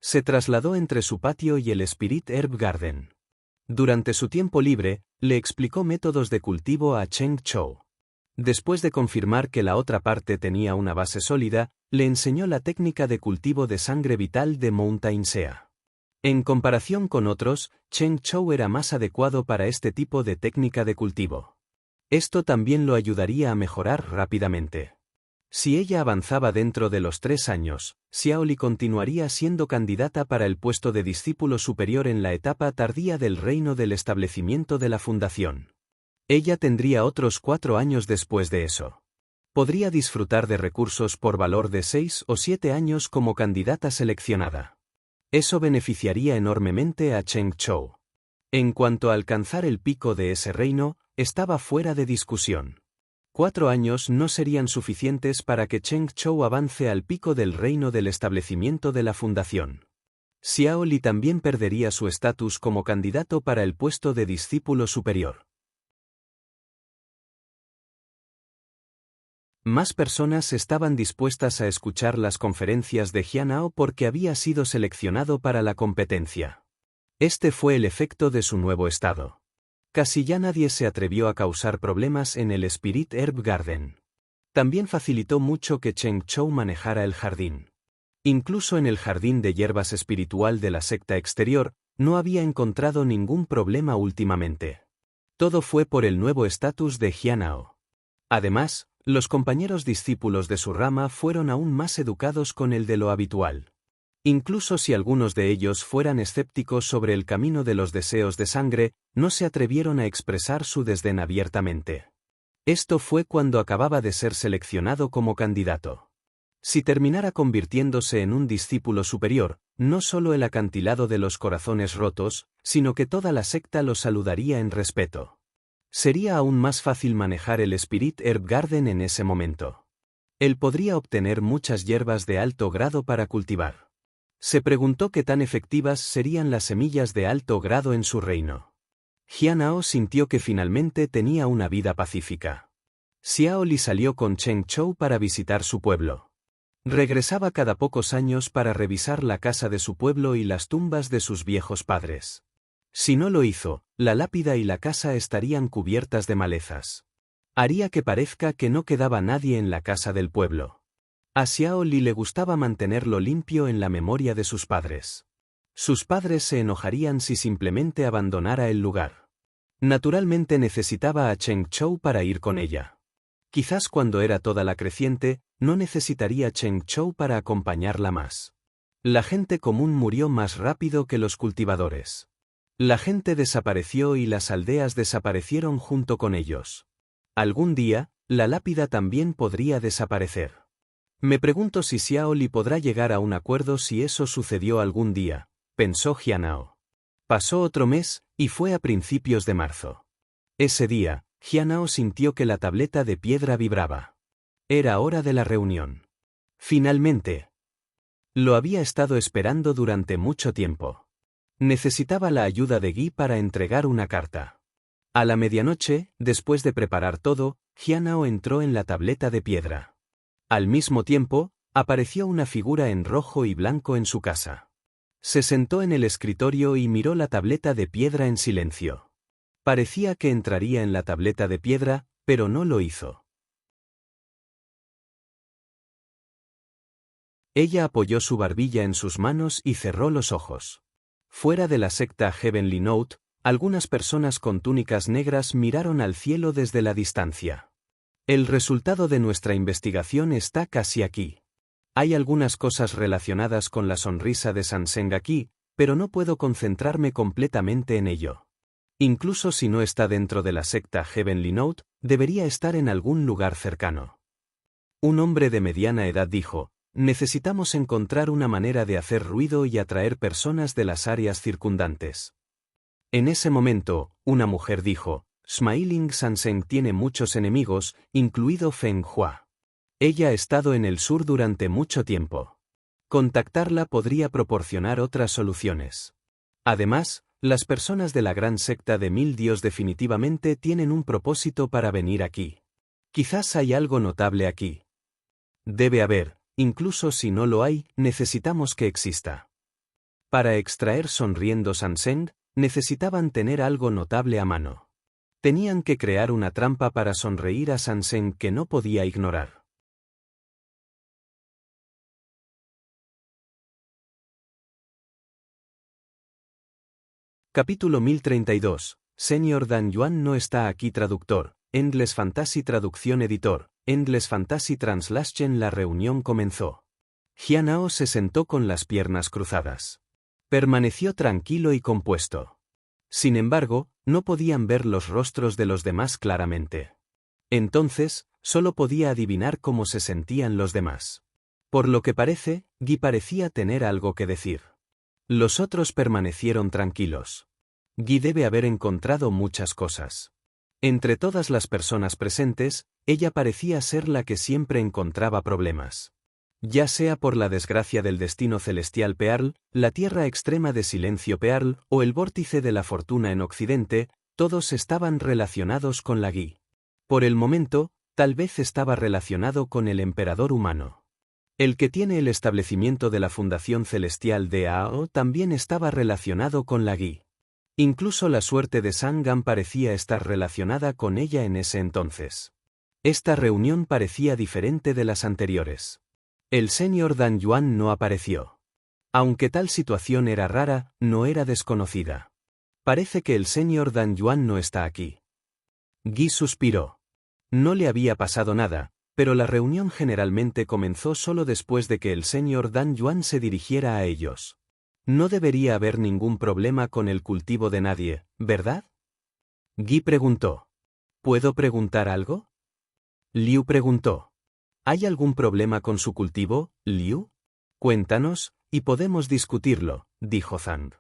Se trasladó entre su patio y el Spirit Herb Garden. Durante su tiempo libre, le explicó métodos de cultivo a Cheng Chou. Después de confirmar que la otra parte tenía una base sólida, le enseñó la técnica de cultivo de sangre vital de Mountain Sea. En comparación con otros, Cheng Chou era más adecuado para este tipo de técnica de cultivo. Esto también lo ayudaría a mejorar rápidamente. Si ella avanzaba dentro de los 3 años, Xiao Li continuaría siendo candidata para el puesto de discípulo superior en la etapa tardía del reino del establecimiento de la fundación. Ella tendría otros 4 años después de eso. Podría disfrutar de recursos por valor de 6 o 7 años como candidata seleccionada. Eso beneficiaría enormemente a Cheng Chou. En cuanto a alcanzar el pico de ese reino, estaba fuera de discusión. 4 años no serían suficientes para que Cheng Chou avance al pico del reino del establecimiento de la fundación. Xiao Li también perdería su estatus como candidato para el puesto de discípulo superior. Más personas estaban dispuestas a escuchar las conferencias de Jianhao porque había sido seleccionado para la competencia. Este fue el efecto de su nuevo estado. Casi ya nadie se atrevió a causar problemas en el Spirit Herb Garden. También facilitó mucho que Cheng Chou manejara el jardín. Incluso en el jardín de hierbas espiritual de la secta exterior, no había encontrado ningún problema últimamente. Todo fue por el nuevo estatus de Jianhao. Además, los compañeros discípulos de su rama fueron aún más educados con el de lo habitual. Incluso si algunos de ellos fueran escépticos sobre el camino de los deseos de sangre, no se atrevieron a expresar su desdén abiertamente. Esto fue cuando acababa de ser seleccionado como candidato. Si terminara convirtiéndose en un discípulo superior, no solo el acantilado de los corazones rotos, sino que toda la secta lo saludaría en respeto. Sería aún más fácil manejar el Spirit Herb Garden en ese momento. Él podría obtener muchas hierbas de alto grado para cultivar. Se preguntó qué tan efectivas serían las semillas de alto grado en su reino. Jianhao sintió que finalmente tenía una vida pacífica. Xiao Li salió con Cheng Chou para visitar su pueblo. Regresaba cada pocos años para revisar la casa de su pueblo y las tumbas de sus viejos padres. Si no lo hizo, la lápida y la casa estarían cubiertas de malezas. Haría que parezca que no quedaba nadie en la casa del pueblo. A Xiao Li le gustaba mantenerlo limpio en la memoria de sus padres. Sus padres se enojarían si simplemente abandonara el lugar. Naturalmente necesitaba a Cheng Chou para ir con ella. Quizás cuando era toda la creciente, no necesitaría Cheng Chou para acompañarla más. La gente común murió más rápido que los cultivadores. La gente desapareció y las aldeas desaparecieron junto con ellos. Algún día, la lápida también podría desaparecer. Me pregunto si Xiao Li podrá llegar a un acuerdo si eso sucedió algún día, pensó Jianhao. Pasó otro mes, y fue a principios de marzo. Ese día, Jianhao sintió que la tableta de piedra vibraba. Era hora de la reunión. Finalmente. Lo había estado esperando durante mucho tiempo. Necesitaba la ayuda de Guy para entregar una carta. A la medianoche, después de preparar todo, Jianhao entró en la tableta de piedra. Al mismo tiempo, Apareció una figura en rojo y blanco en su casa. Se sentó en el escritorio y miró la tableta de piedra en silencio. Parecía que entraría en la tableta de piedra, pero no lo hizo. Ella apoyó su barbilla en sus manos y cerró los ojos. Fuera de la secta Heavenly Note, algunas personas con túnicas negras miraron al cielo desde la distancia. El resultado de nuestra investigación está casi aquí. Hay algunas cosas relacionadas con la sonrisa de Sanseng aquí, pero no puedo concentrarme completamente en ello. Incluso si no está dentro de la secta Heavenly Note, debería estar en algún lugar cercano. Un hombre de mediana edad dijo: necesitamos encontrar una manera de hacer ruido y atraer personas de las áreas circundantes. En ese momento, una mujer dijo: Smiling Sanseng tiene muchos enemigos, incluido Feng Hua. Ella ha estado en el sur durante mucho tiempo. Contactarla podría proporcionar otras soluciones. Además, las personas de la gran secta de Mil Dios definitivamente tienen un propósito para venir aquí. Quizás hay algo notable aquí. Debe haber, incluso si no lo hay, necesitamos que exista. Para extraer sonriendo Sanseng, necesitaban tener algo notable a mano. Tenían que crear una trampa para sonreír a Sanseng que no podía ignorar. Capítulo 1032. Señor Dan Yuan no está aquí. Traductor. Endless Fantasy Traducción Editor. Endless Fantasy Translation. La reunión comenzó. Jianao se sentó con las piernas cruzadas. Permaneció tranquilo y compuesto. Sin embargo, no podían ver los rostros de los demás claramente. Entonces, solo podía adivinar cómo se sentían los demás. Por lo que parece, Guy parecía tener algo que decir. Los otros permanecieron tranquilos. Guy debe haber encontrado muchas cosas. Entre todas las personas presentes, ella parecía ser la que siempre encontraba problemas. Ya sea por la desgracia del destino celestial Pearl, la tierra extrema de silencio Pearl, o el vórtice de la fortuna en Occidente, todos estaban relacionados con la Guy. Por el momento, tal vez estaba relacionado con el emperador humano. El que tiene el establecimiento de la Fundación Celestial de Ao también estaba relacionado con la Guy. Incluso la suerte de Sangam parecía estar relacionada con ella en ese entonces. Esta reunión parecía diferente de las anteriores. El señor Dan Yuan no apareció. Aunque tal situación era rara, no era desconocida. Parece que el señor Dan Yuan no está aquí. Guy suspiró. No le había pasado nada, pero la reunión generalmente comenzó solo después de que el señor Dan Yuan se dirigiera a ellos. No debería haber ningún problema con el cultivo de nadie, ¿verdad? Guy preguntó. ¿Puedo preguntar algo? Liu preguntó. ¿Hay algún problema con su cultivo, Liu? Cuéntanos, y podemos discutirlo, dijo Zhang.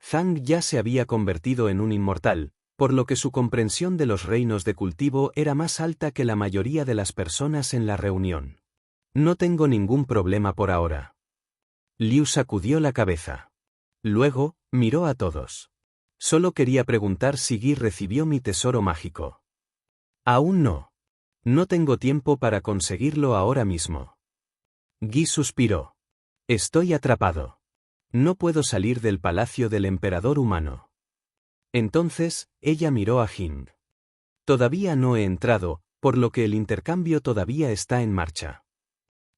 Zhang ya se había convertido en un inmortal, por lo que su comprensión de los reinos de cultivo era más alta que la mayoría de las personas en la reunión. No tengo ningún problema por ahora. Liu sacudió la cabeza. Luego, miró a todos. Solo quería preguntar si Guy recibió mi tesoro mágico. Aún no. No tengo tiempo para conseguirlo ahora mismo. Guy suspiró. Estoy atrapado. No puedo salir del palacio del emperador humano. Entonces, ella miró a Jing. Todavía no he entrado, por lo que el intercambio todavía está en marcha.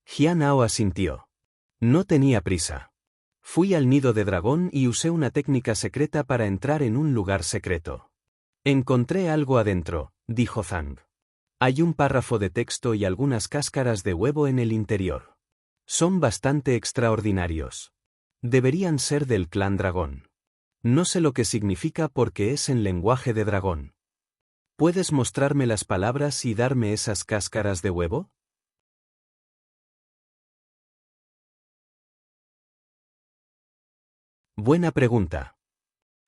Jianao asintió. No tenía prisa. Fui al nido de dragón y usé una técnica secreta para entrar en un lugar secreto. Encontré algo adentro, dijo Zhang. Hay un párrafo de texto y algunas cáscaras de huevo en el interior. Son bastante extraordinarios. Deberían ser del clan dragón. No sé lo que significa porque es en lenguaje de dragón. ¿Puedes mostrarme las palabras y darme esas cáscaras de huevo? Buena pregunta.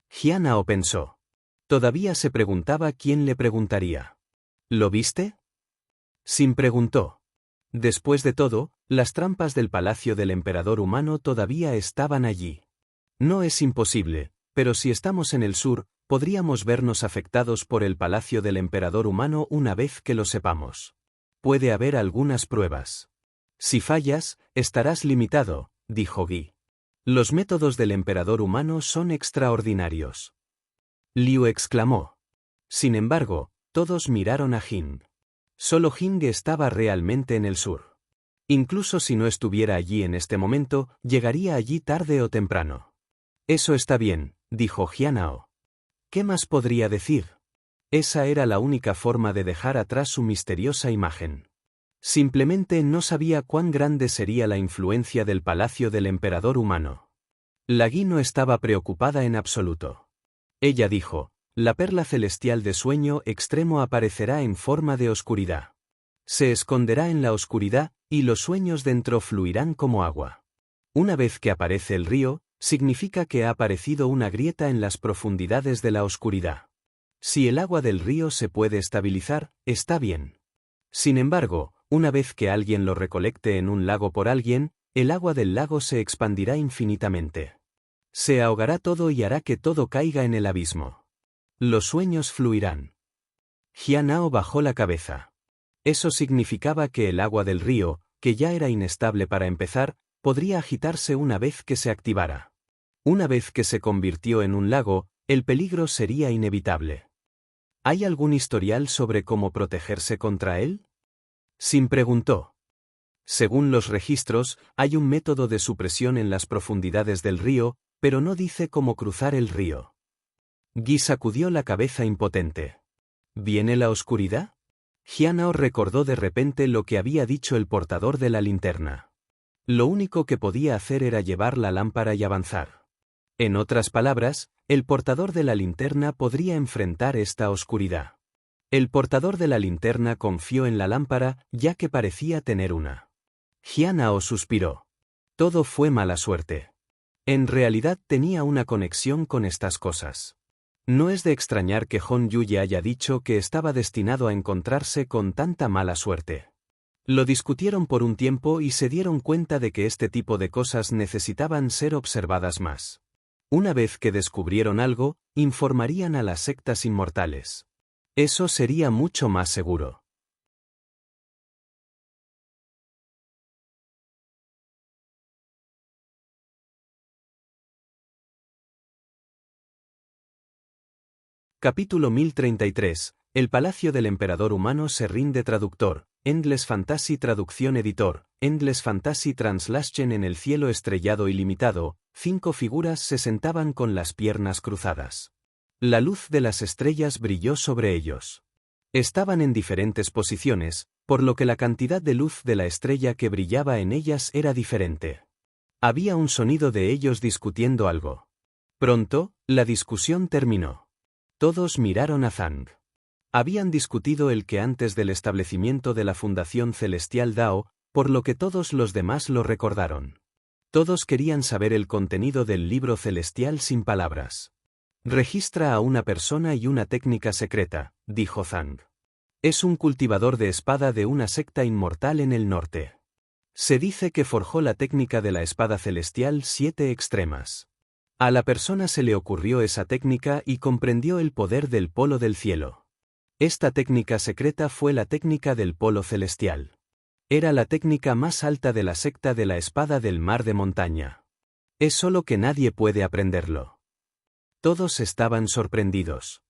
Jianao pensó. Todavía se preguntaba quién le preguntaría. ¿Lo viste? Sin preguntó. Después de todo, las trampas del palacio del emperador humano todavía estaban allí. No es imposible, pero si estamos en el sur, podríamos vernos afectados por el palacio del emperador humano una vez que lo sepamos. Puede haber algunas pruebas. Si fallas, estarás limitado, dijo Guy. Los métodos del emperador humano son extraordinarios. Liu exclamó. Sin embargo, todos miraron a Jing. Solo Jing estaba realmente en el sur. Incluso si no estuviera allí en este momento, llegaría allí tarde o temprano. Eso está bien, dijo Jianao. ¿Qué más podría decir? Esa era la única forma de dejar atrás su misteriosa imagen. Simplemente no sabía cuán grande sería la influencia del palacio del emperador humano. La Guy no estaba preocupada en absoluto. Ella dijo, la perla celestial de sueño extremo aparecerá en forma de oscuridad. Se esconderá en la oscuridad, y los sueños dentro fluirán como agua. Una vez que aparece el río, significa que ha aparecido una grieta en las profundidades de la oscuridad. Si el agua del río se puede estabilizar, está bien. Sin embargo, una vez que alguien lo recolecte en un lago por alguien, el agua del lago se expandirá infinitamente. Se ahogará todo y hará que todo caiga en el abismo. Los sueños fluirán. Jianao bajó la cabeza. Eso significaba que el agua del río, que ya era inestable para empezar, podría agitarse una vez que se activara. Una vez que se convirtió en un lago, el peligro sería inevitable. ¿Hay algún historial sobre cómo protegerse contra él? Sin preguntó. Según los registros, hay un método de supresión en las profundidades del río, pero no dice cómo cruzar el río. Guy sacudió la cabeza impotente. ¿Viene la oscuridad? Jianao recordó de repente lo que había dicho el portador de la linterna. Lo único que podía hacer era llevar la lámpara y avanzar. En otras palabras, el portador de la linterna podría enfrentar esta oscuridad. El portador de la linterna confió en la lámpara, ya que parecía tener una. Jianao suspiró. Todo fue mala suerte. En realidad tenía una conexión con estas cosas. No es de extrañar que Hon Yuye haya dicho que estaba destinado a encontrarse con tanta mala suerte. Lo discutieron por un tiempo y se dieron cuenta de que este tipo de cosas necesitaban ser observadas más. Una vez que descubrieron algo, informarían a las sectas inmortales. Eso sería mucho más seguro. Capítulo 1033. El palacio del emperador humano se rinde. Traductor. Endless Fantasy Traducción Editor. Endless Fantasy Translation. En el cielo estrellado y limitado, 5 figuras se sentaban con las piernas cruzadas. La luz de las estrellas brilló sobre ellos. Estaban en diferentes posiciones, por lo que la cantidad de luz de la estrella que brillaba en ellas era diferente. Había un sonido de ellos discutiendo algo. Pronto, la discusión terminó. Todos miraron a Zhang. Habían discutido el que antes del establecimiento de la Fundación Celestial Dao, por lo que todos los demás lo recordaron. Todos querían saber el contenido del libro celestial sin palabras. Registra a una persona y una técnica secreta, dijo Zhang. Es un cultivador de espada de una secta inmortal en el norte. Se dice que forjó la técnica de la espada celestial 7 extremas. A la persona se le ocurrió esa técnica y comprendió el poder del polo del cielo. Esta técnica secreta fue la técnica del polo celestial. Era la técnica más alta de la secta de la espada del mar de montaña. Es solo que nadie puede aprenderlo. Todos estaban sorprendidos.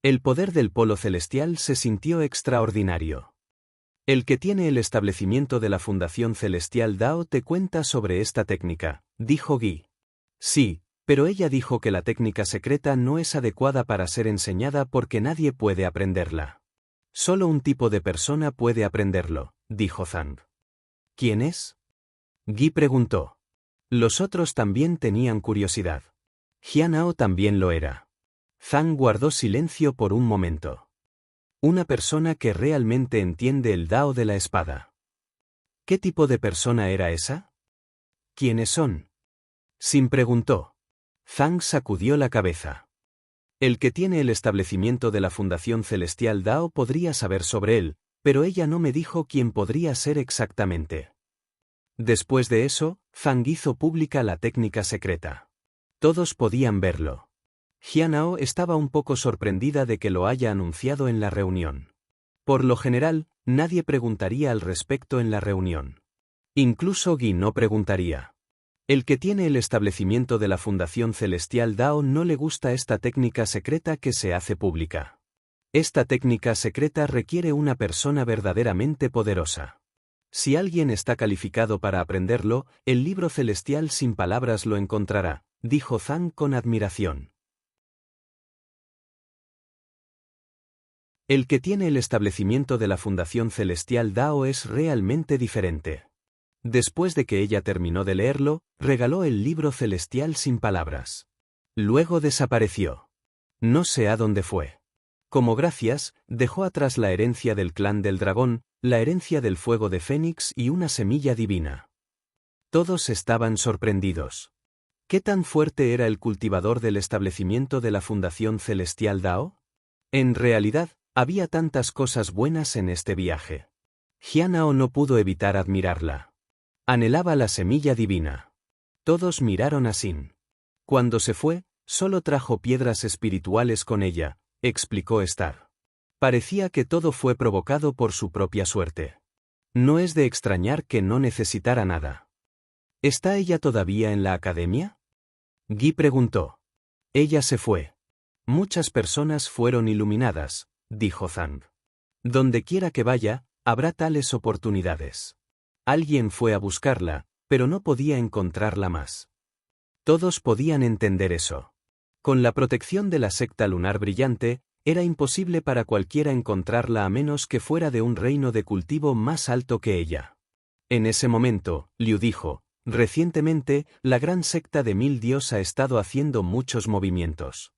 El poder del polo celestial se sintió extraordinario. El que tiene el establecimiento de la Fundación Celestial Dao te cuenta sobre esta técnica, dijo Guy. Sí, pero ella dijo que la técnica secreta no es adecuada para ser enseñada porque nadie puede aprenderla. Solo un tipo de persona puede aprenderlo, dijo Zhang. ¿Quién es? Guy preguntó. Los otros también tenían curiosidad. Jianao también lo era. Zhang guardó silencio por un momento. Una persona que realmente entiende el Dao de la espada. ¿Qué tipo de persona era esa? ¿Quiénes son? Sin preguntó. Zhang sacudió la cabeza. El que tiene el establecimiento de la Fundación Celestial Dao podría saber sobre él, pero ella no me dijo quién podría ser exactamente. Después de eso, Zhang hizo pública la técnica secreta. Todos podían verlo. Jianao estaba un poco sorprendida de que lo haya anunciado en la reunión. Por lo general, nadie preguntaría al respecto en la reunión. Incluso Guy no preguntaría. El que tiene el establecimiento de la Fundación Celestial Dao no le gusta esta técnica secreta que se hace pública. Esta técnica secreta requiere una persona verdaderamente poderosa. Si alguien está calificado para aprenderlo, el libro celestial sin palabras lo encontrará, dijo Zhang con admiración. El que tiene el establecimiento de la Fundación Celestial Dao es realmente diferente. Después de que ella terminó de leerlo, regaló el libro celestial sin palabras. Luego desapareció. No sé a dónde fue. Como gracias, dejó atrás la herencia del clan del dragón, la herencia del fuego de Fénix y una semilla divina. Todos estaban sorprendidos. ¿Qué tan fuerte era el cultivador del establecimiento de la Fundación Celestial Dao? En realidad, había tantas cosas buenas en este viaje. Jianao no pudo evitar admirarla. Anhelaba la semilla divina. Todos miraron a Xin. Cuando se fue, solo trajo piedras espirituales con ella, explicó Star. Parecía que todo fue provocado por su propia suerte. No es de extrañar que no necesitara nada. ¿Está ella todavía en la academia? Guy preguntó. Ella se fue. Muchas personas fueron iluminadas, dijo Zhang. Donde quiera que vaya, habrá tales oportunidades. Alguien fue a buscarla, pero no podía encontrarla más. Todos podían entender eso. Con la protección de la secta lunar brillante, era imposible para cualquiera encontrarla a menos que fuera de un reino de cultivo más alto que ella. En ese momento, Liu dijo, recientemente, la gran secta de 1000 dios ha estado haciendo muchos movimientos.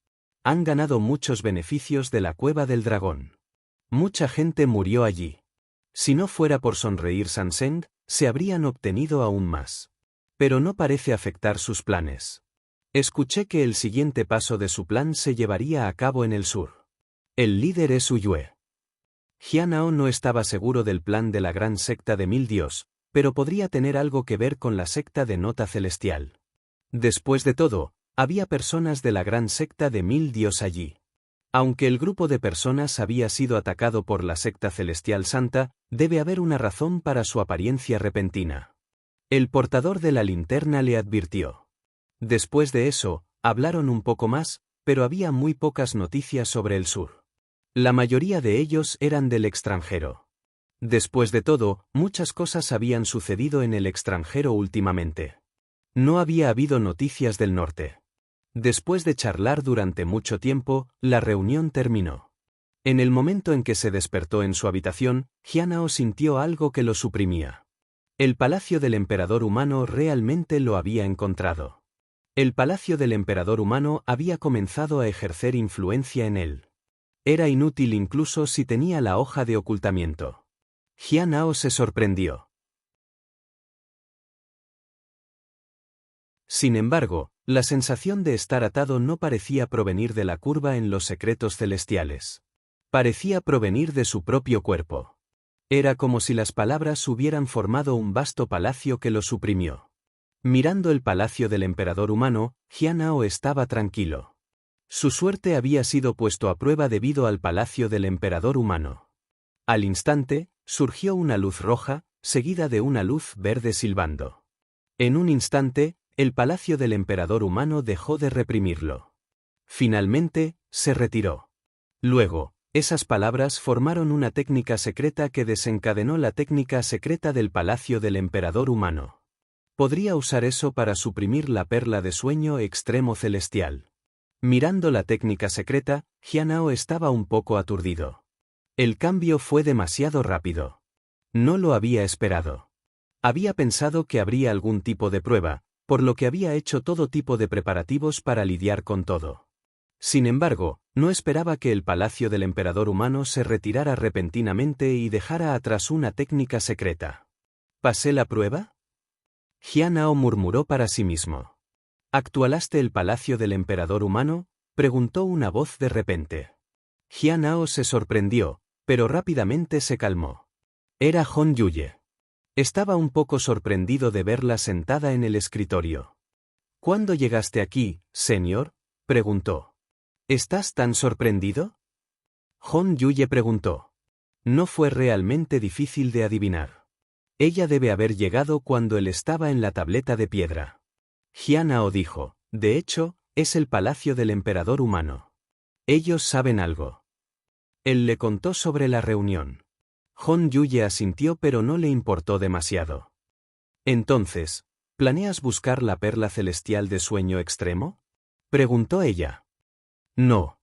Han ganado muchos beneficios de la cueva del dragón. Mucha gente murió allí. Si no fuera por sonreír Sansend, se habrían obtenido aún más. Pero no parece afectar sus planes. Escuché que el siguiente paso de su plan se llevaría a cabo en el sur. El líder es Uyue. Jianao no estaba seguro del plan de la gran secta de 1000 dios, pero podría tener algo que ver con la secta de Nota Celestial. Después de todo, había personas de la gran secta de 1000 dios allí. Aunque el grupo de personas había sido atacado por la secta celestial santa, debe haber una razón para su apariencia repentina. El portador de la linterna le advirtió. Después de eso, hablaron un poco más, pero había muy pocas noticias sobre el sur. La mayoría de ellos eran del extranjero. Después de todo, muchas cosas habían sucedido en el extranjero últimamente. No había habido noticias del norte. Después de charlar durante mucho tiempo, la reunión terminó. En el momento en que se despertó en su habitación, Jianao sintió algo que lo suprimía. El palacio del emperador humano realmente lo había encontrado. El palacio del emperador humano había comenzado a ejercer influencia en él. Era inútil incluso si tenía la hoja de ocultamiento. Jianao se sorprendió. Sin embargo, la sensación de estar atado no parecía provenir de la curva en los secretos celestiales. Parecía provenir de su propio cuerpo. Era como si las palabras hubieran formado un vasto palacio que lo suprimió. Mirando el palacio del emperador humano, Jianao estaba tranquilo. Su suerte había sido puesto a prueba debido al palacio del emperador humano. Al instante, surgió una luz roja, seguida de una luz verde silbando. En un instante, el palacio del emperador humano dejó de reprimirlo. Finalmente, se retiró. Luego, esas palabras formaron una técnica secreta que desencadenó la técnica secreta del palacio del emperador humano. Podría usar eso para suprimir la perla de sueño extremo celestial. Mirando la técnica secreta, Jianao estaba un poco aturdido. El cambio fue demasiado rápido. No lo había esperado. Había pensado que habría algún tipo de prueba, por lo que había hecho todo tipo de preparativos para lidiar con todo. Sin embargo, no esperaba que el palacio del emperador humano se retirara repentinamente y dejara atrás una técnica secreta. ¿Pasé la prueba? Jianao murmuró para sí mismo. ¿Actualaste el palacio del emperador humano?, preguntó una voz de repente. Jianao se sorprendió, pero rápidamente se calmó. Era Hong Yuye. Estaba un poco sorprendido de verla sentada en el escritorio. ¿Cuándo llegaste aquí, señor?, preguntó. ¿Estás tan sorprendido? Hong Yuye preguntó. No fue realmente difícil de adivinar. Ella debe haber llegado cuando él estaba en la tableta de piedra. Jianao dijo, de hecho, es el palacio del emperador humano. Ellos saben algo. Él le contó sobre la reunión. Hon Yuye asintió pero no le importó demasiado. Entonces, ¿planeas buscar la perla celestial de sueño extremo? Preguntó ella. No.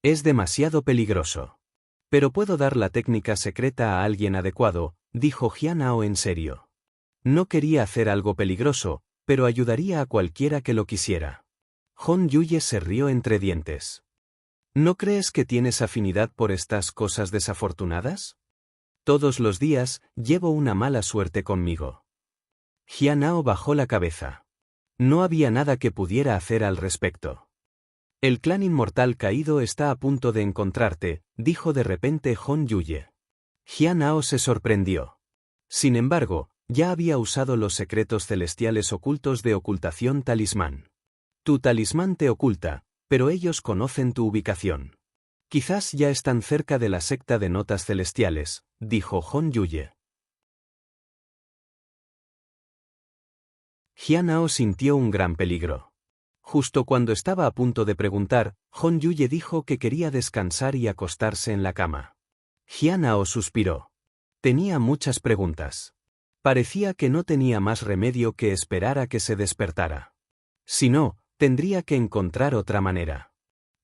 Es demasiado peligroso. Pero puedo dar la técnica secreta a alguien adecuado, dijo Jianao en serio. No quería hacer algo peligroso, pero ayudaría a cualquiera que lo quisiera. Hon Yuye se rió entre dientes. ¿No crees que tienes afinidad por estas cosas desafortunadas? Todos los días, llevo una mala suerte conmigo. Jianao bajó la cabeza. No había nada que pudiera hacer al respecto. El clan inmortal caído está a punto de encontrarte, dijo de repente Hon Yuye. Jianao se sorprendió. Sin embargo, ya había usado los secretos celestiales ocultos de ocultación talismán. Tu talismán te oculta, pero ellos conocen tu ubicación. Quizás ya están cerca de la secta de notas celestiales, dijo Hon Yuye. Jianao sintió un gran peligro. Justo cuando estaba a punto de preguntar, Hon Yuye dijo que quería descansar y acostarse en la cama. Jianao suspiró. Tenía muchas preguntas. Parecía que no tenía más remedio que esperar a que se despertara. Si no, tendría que encontrar otra manera.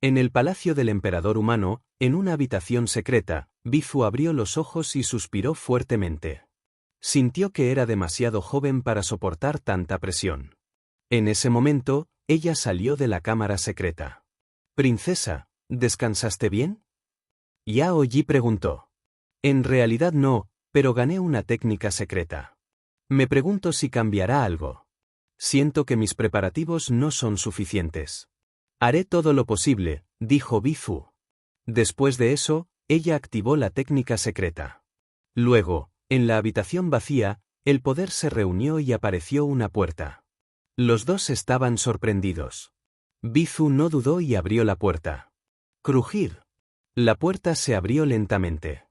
En el palacio del emperador humano, en una habitación secreta, Bifu abrió los ojos y suspiró fuertemente. Sintió que era demasiado joven para soportar tanta presión. En ese momento, ella salió de la cámara secreta. «Princesa, ¿descansaste bien?» Yao Yi preguntó. «En realidad no, pero gané una técnica secreta. Me pregunto si cambiará algo. Siento que mis preparativos no son suficientes. Haré todo lo posible», dijo Bifu. Después de eso, ella activó la técnica secreta. Luego, en la habitación vacía, el poder se reunió y apareció una puerta. Los dos estaban sorprendidos. Bifu no dudó y abrió la puerta. Crujir. La puerta se abrió lentamente.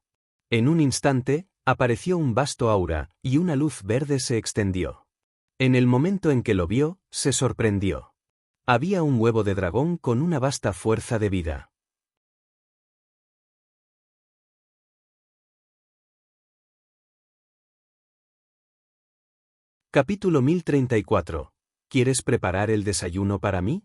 En un instante, apareció un vasto aura, y una luz verde se extendió. En el momento en que lo vio, se sorprendió. Había un huevo de dragón con una vasta fuerza de vida. Capítulo 1034. ¿Quieres preparar el desayuno para mí?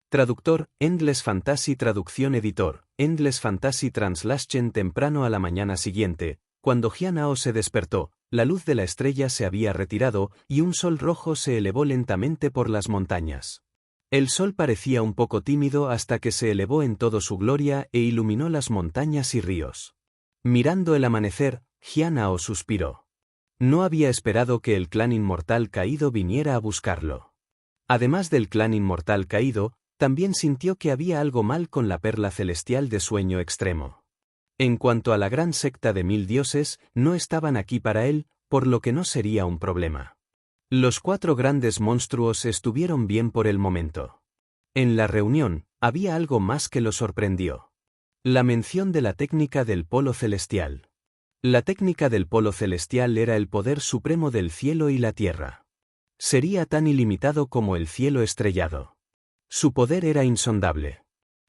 Traductor, Endless Fantasy Traducción Editor, Endless Fantasy Translation. Temprano a la mañana siguiente, cuando Jianao se despertó, la luz de la estrella se había retirado y un sol rojo se elevó lentamente por las montañas. El sol parecía un poco tímido hasta que se elevó en toda su gloria e iluminó las montañas y ríos. Mirando el amanecer, Jianao suspiró. No había esperado que el clan inmortal caído viniera a buscarlo. Además del clan inmortal caído, también sintió que había algo mal con la perla celestial de sueño extremo. En cuanto a la gran secta de 1000 dioses, no estaban aquí para él, por lo que no sería un problema. Los 4 grandes monstruos estuvieron bien por el momento. En la reunión, había algo más que lo sorprendió. La mención de la técnica del polo celestial. La técnica del polo celestial era el poder supremo del cielo y la tierra. Sería tan ilimitado como el cielo estrellado. Su poder era insondable.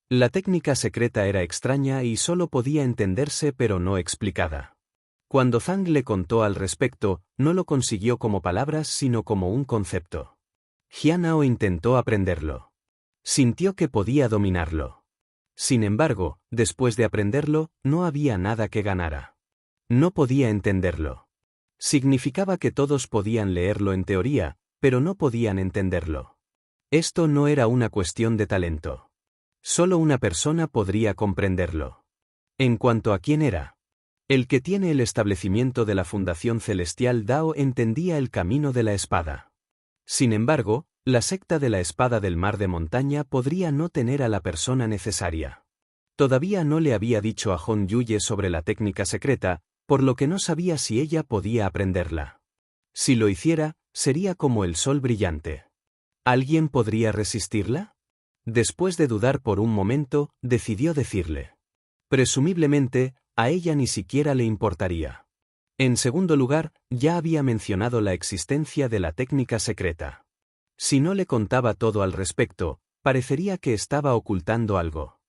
La técnica secreta era extraña y solo podía entenderse pero no explicada. Cuando Zhang le contó al respecto, no lo consiguió como palabras sino como un concepto. Jianao intentó aprenderlo. Sintió que podía dominarlo. Sin embargo, después de aprenderlo, no había nada que ganara. No podía entenderlo. Significaba que todos podían leerlo en teoría, pero no podían entenderlo. Esto no era una cuestión de talento. Solo una persona podría comprenderlo. En cuanto a quién era, el que tiene el establecimiento de la Fundación Celestial Dao entendía el camino de la espada. Sin embargo, la secta de la espada del mar de montaña podría no tener a la persona necesaria. Todavía no le había dicho a Hon Yuye sobre la técnica secreta, por lo que no sabía si ella podía aprenderla. Si lo hiciera, sería como el sol brillante. ¿Alguien podría resistirla? Después de dudar por un momento, decidió decirle. Presumiblemente, a ella ni siquiera le importaría. En segundo lugar, ya había mencionado la existencia de la técnica secreta. Si no le contaba todo al respecto, parecería que estaba ocultando algo.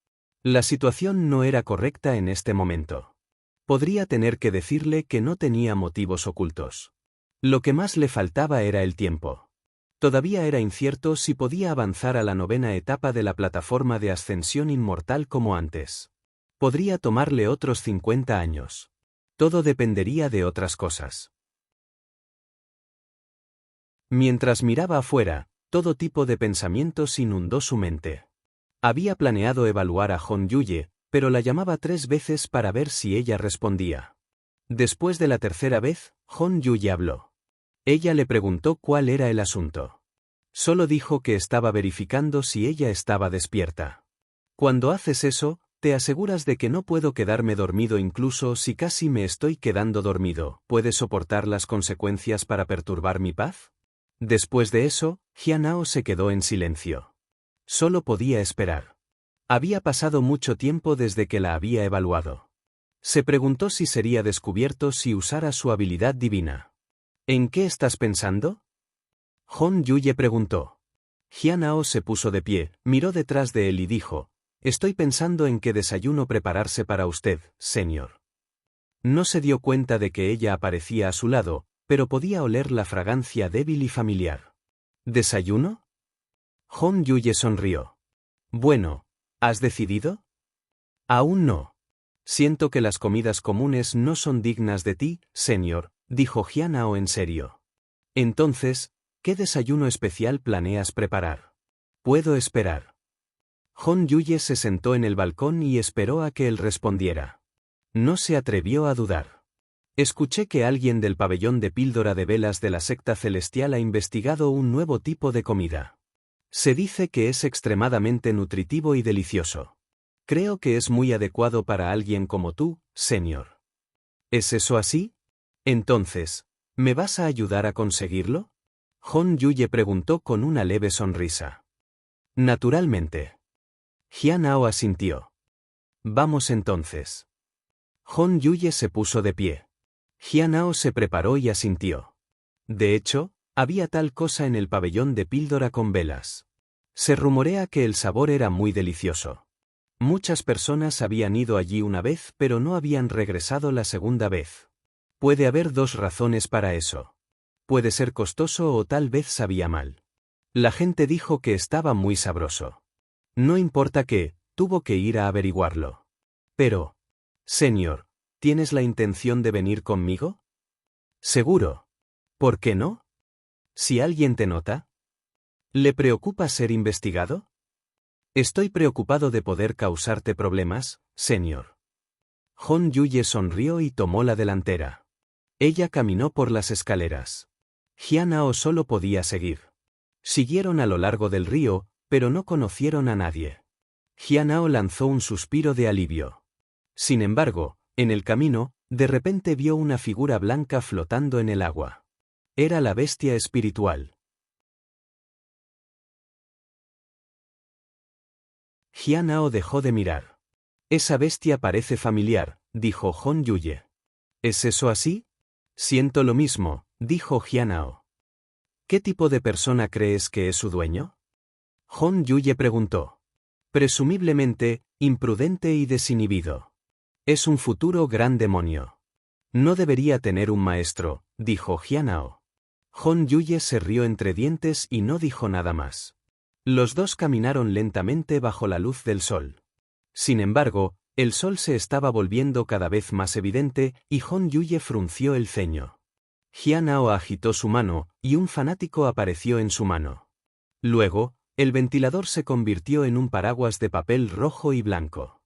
La situación no era correcta en este momento. Podría tener que decirle que no tenía motivos ocultos. Lo que más le faltaba era el tiempo. Todavía era incierto si podía avanzar a la 9ª etapa de la plataforma de ascensión inmortal como antes. Podría tomarle otros 50 años. Todo dependería de otras cosas. Mientras miraba afuera, todo tipo de pensamientos inundó su mente. Había planeado evaluar a Hon Yuye, pero la llamaba 3 veces para ver si ella respondía. Después de la tercera vez, Hon Yuye habló. Ella le preguntó cuál era el asunto. Solo dijo que estaba verificando si ella estaba despierta. Cuando haces eso, te aseguras de que no puedo quedarme dormido incluso si casi me estoy quedando dormido. ¿Puedes soportar las consecuencias para perturbar mi paz? Después de eso, Jianao se quedó en silencio. Solo podía esperar. Había pasado mucho tiempo desde que la había evaluado. Se preguntó si sería descubierto si usara su habilidad divina. ¿En qué estás pensando? Hon Yuye preguntó. Jianao se puso de pie, miró detrás de él y dijo, estoy pensando en qué desayuno prepararse para usted, señor. No se dio cuenta de que ella aparecía a su lado, pero podía oler la fragancia débil y familiar. ¿Desayuno? Hon Yuye sonrió. Bueno, ¿has decidido? Aún no. Siento que las comidas comunes no son dignas de ti, señor, dijo Jianao en serio. Entonces, ¿qué desayuno especial planeas preparar? Puedo esperar. Hon Yuye se sentó en el balcón y esperó a que él respondiera. No se atrevió a dudar. Escuché que alguien del pabellón de píldora de velas de la secta celestial ha investigado un nuevo tipo de comida. Se dice que es extremadamente nutritivo y delicioso. Creo que es muy adecuado para alguien como tú, señor. ¿Es eso así? Entonces, ¿me vas a ayudar a conseguirlo? Hon Yuye preguntó con una leve sonrisa. Naturalmente. Jianao asintió. Vamos entonces. Hon Yuye se puso de pie. Jianao se preparó y asintió. De hecho, había tal cosa en el pabellón de píldora con velas. Se rumorea que el sabor era muy delicioso. Muchas personas habían ido allí una vez pero no habían regresado la segunda vez. Puede haber 2 razones para eso. Puede ser costoso o tal vez sabía mal. La gente dijo que estaba muy sabroso. No importa qué, tuvo que ir a averiguarlo. Pero, señor, ¿tienes la intención de venir conmigo? Seguro. ¿Por qué no? Si alguien te nota. ¿Le preocupa ser investigado? Estoy preocupado de poder causarte problemas, señor. Hon Yuye sonrió y tomó la delantera. Ella caminó por las escaleras. Jianao solo podía seguir. Siguieron a lo largo del río, pero no conocieron a nadie. Jianao lanzó un suspiro de alivio. Sin embargo, en el camino, de repente vio una figura blanca flotando en el agua. Era la bestia espiritual. Jianao dejó de mirar. Esa bestia parece familiar, dijo Hon Yuye. ¿Es eso así? Siento lo mismo, dijo Jianao. ¿Qué tipo de persona crees que es su dueño? Hon Yuye preguntó. Presumiblemente, imprudente y desinhibido. Es un futuro gran demonio. No debería tener un maestro, dijo Jianao. Hon Yuye se rió entre dientes y no dijo nada más. Los dos caminaron lentamente bajo la luz del sol. Sin embargo, el sol se estaba volviendo cada vez más evidente y Hon Yuye frunció el ceño. Jianao agitó su mano, y un fanático apareció en su mano. Luego, el ventilador se convirtió en un paraguas de papel rojo y blanco.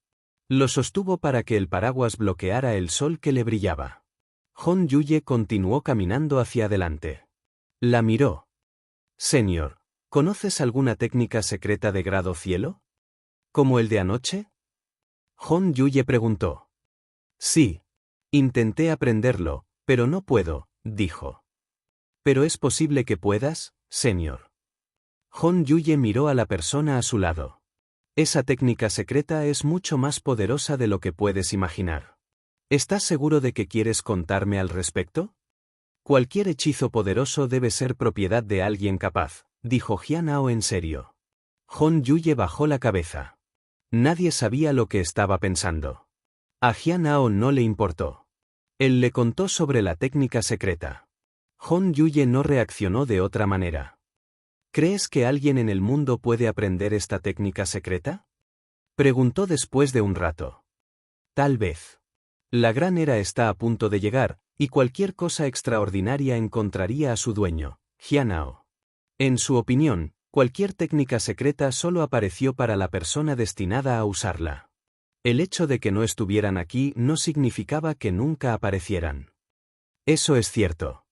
Lo sostuvo para que el paraguas bloqueara el sol que le brillaba. Hon Yuye continuó caminando hacia adelante. La miró. Señor, ¿conoces alguna técnica secreta de grado cielo? ¿Como el de anoche? Hon Yuye preguntó. Sí. Intenté aprenderlo, pero no puedo, dijo. ¿Pero es posible que puedas, señor? Hon Yuye miró a la persona a su lado. Esa técnica secreta es mucho más poderosa de lo que puedes imaginar. ¿Estás seguro de que quieres contarme al respecto? Cualquier hechizo poderoso debe ser propiedad de alguien capaz, dijo Jianao en serio. Hon Yuye bajó la cabeza. Nadie sabía lo que estaba pensando. A Jianao no le importó. Él le contó sobre la técnica secreta. Hon Yuye no reaccionó de otra manera. ¿Crees que alguien en el mundo puede aprender esta técnica secreta? Preguntó después de un rato. Tal vez. La gran era está a punto de llegar, y cualquier cosa extraordinaria encontraría a su dueño, Jianao. En su opinión, cualquier técnica secreta solo apareció para la persona destinada a usarla. El hecho de que no estuvieran aquí no significaba que nunca aparecieran. Eso es cierto.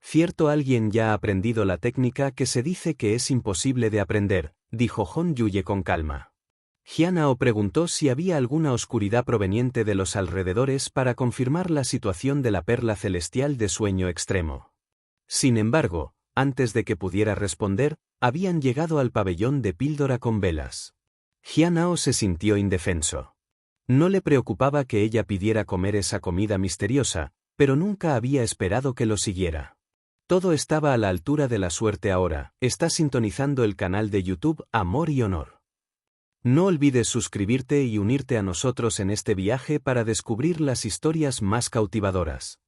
Cierto, alguien ya ha aprendido la técnica que se dice que es imposible de aprender, dijo Hon Yuye con calma. Jianao preguntó si había alguna oscuridad proveniente de los alrededores para confirmar la situación de la perla celestial de sueño extremo. Sin embargo, antes de que pudiera responder, habían llegado al pabellón de píldora con velas. Jianao se sintió indefenso. No le preocupaba que ella pidiera comer esa comida misteriosa, pero nunca había esperado que lo siguiera. Todo estaba a la altura de la suerte ahora. Está sintonizando el canal de YouTube Amor y Honor. No olvides suscribirte y unirte a nosotros en este viaje para descubrir las historias más cautivadoras.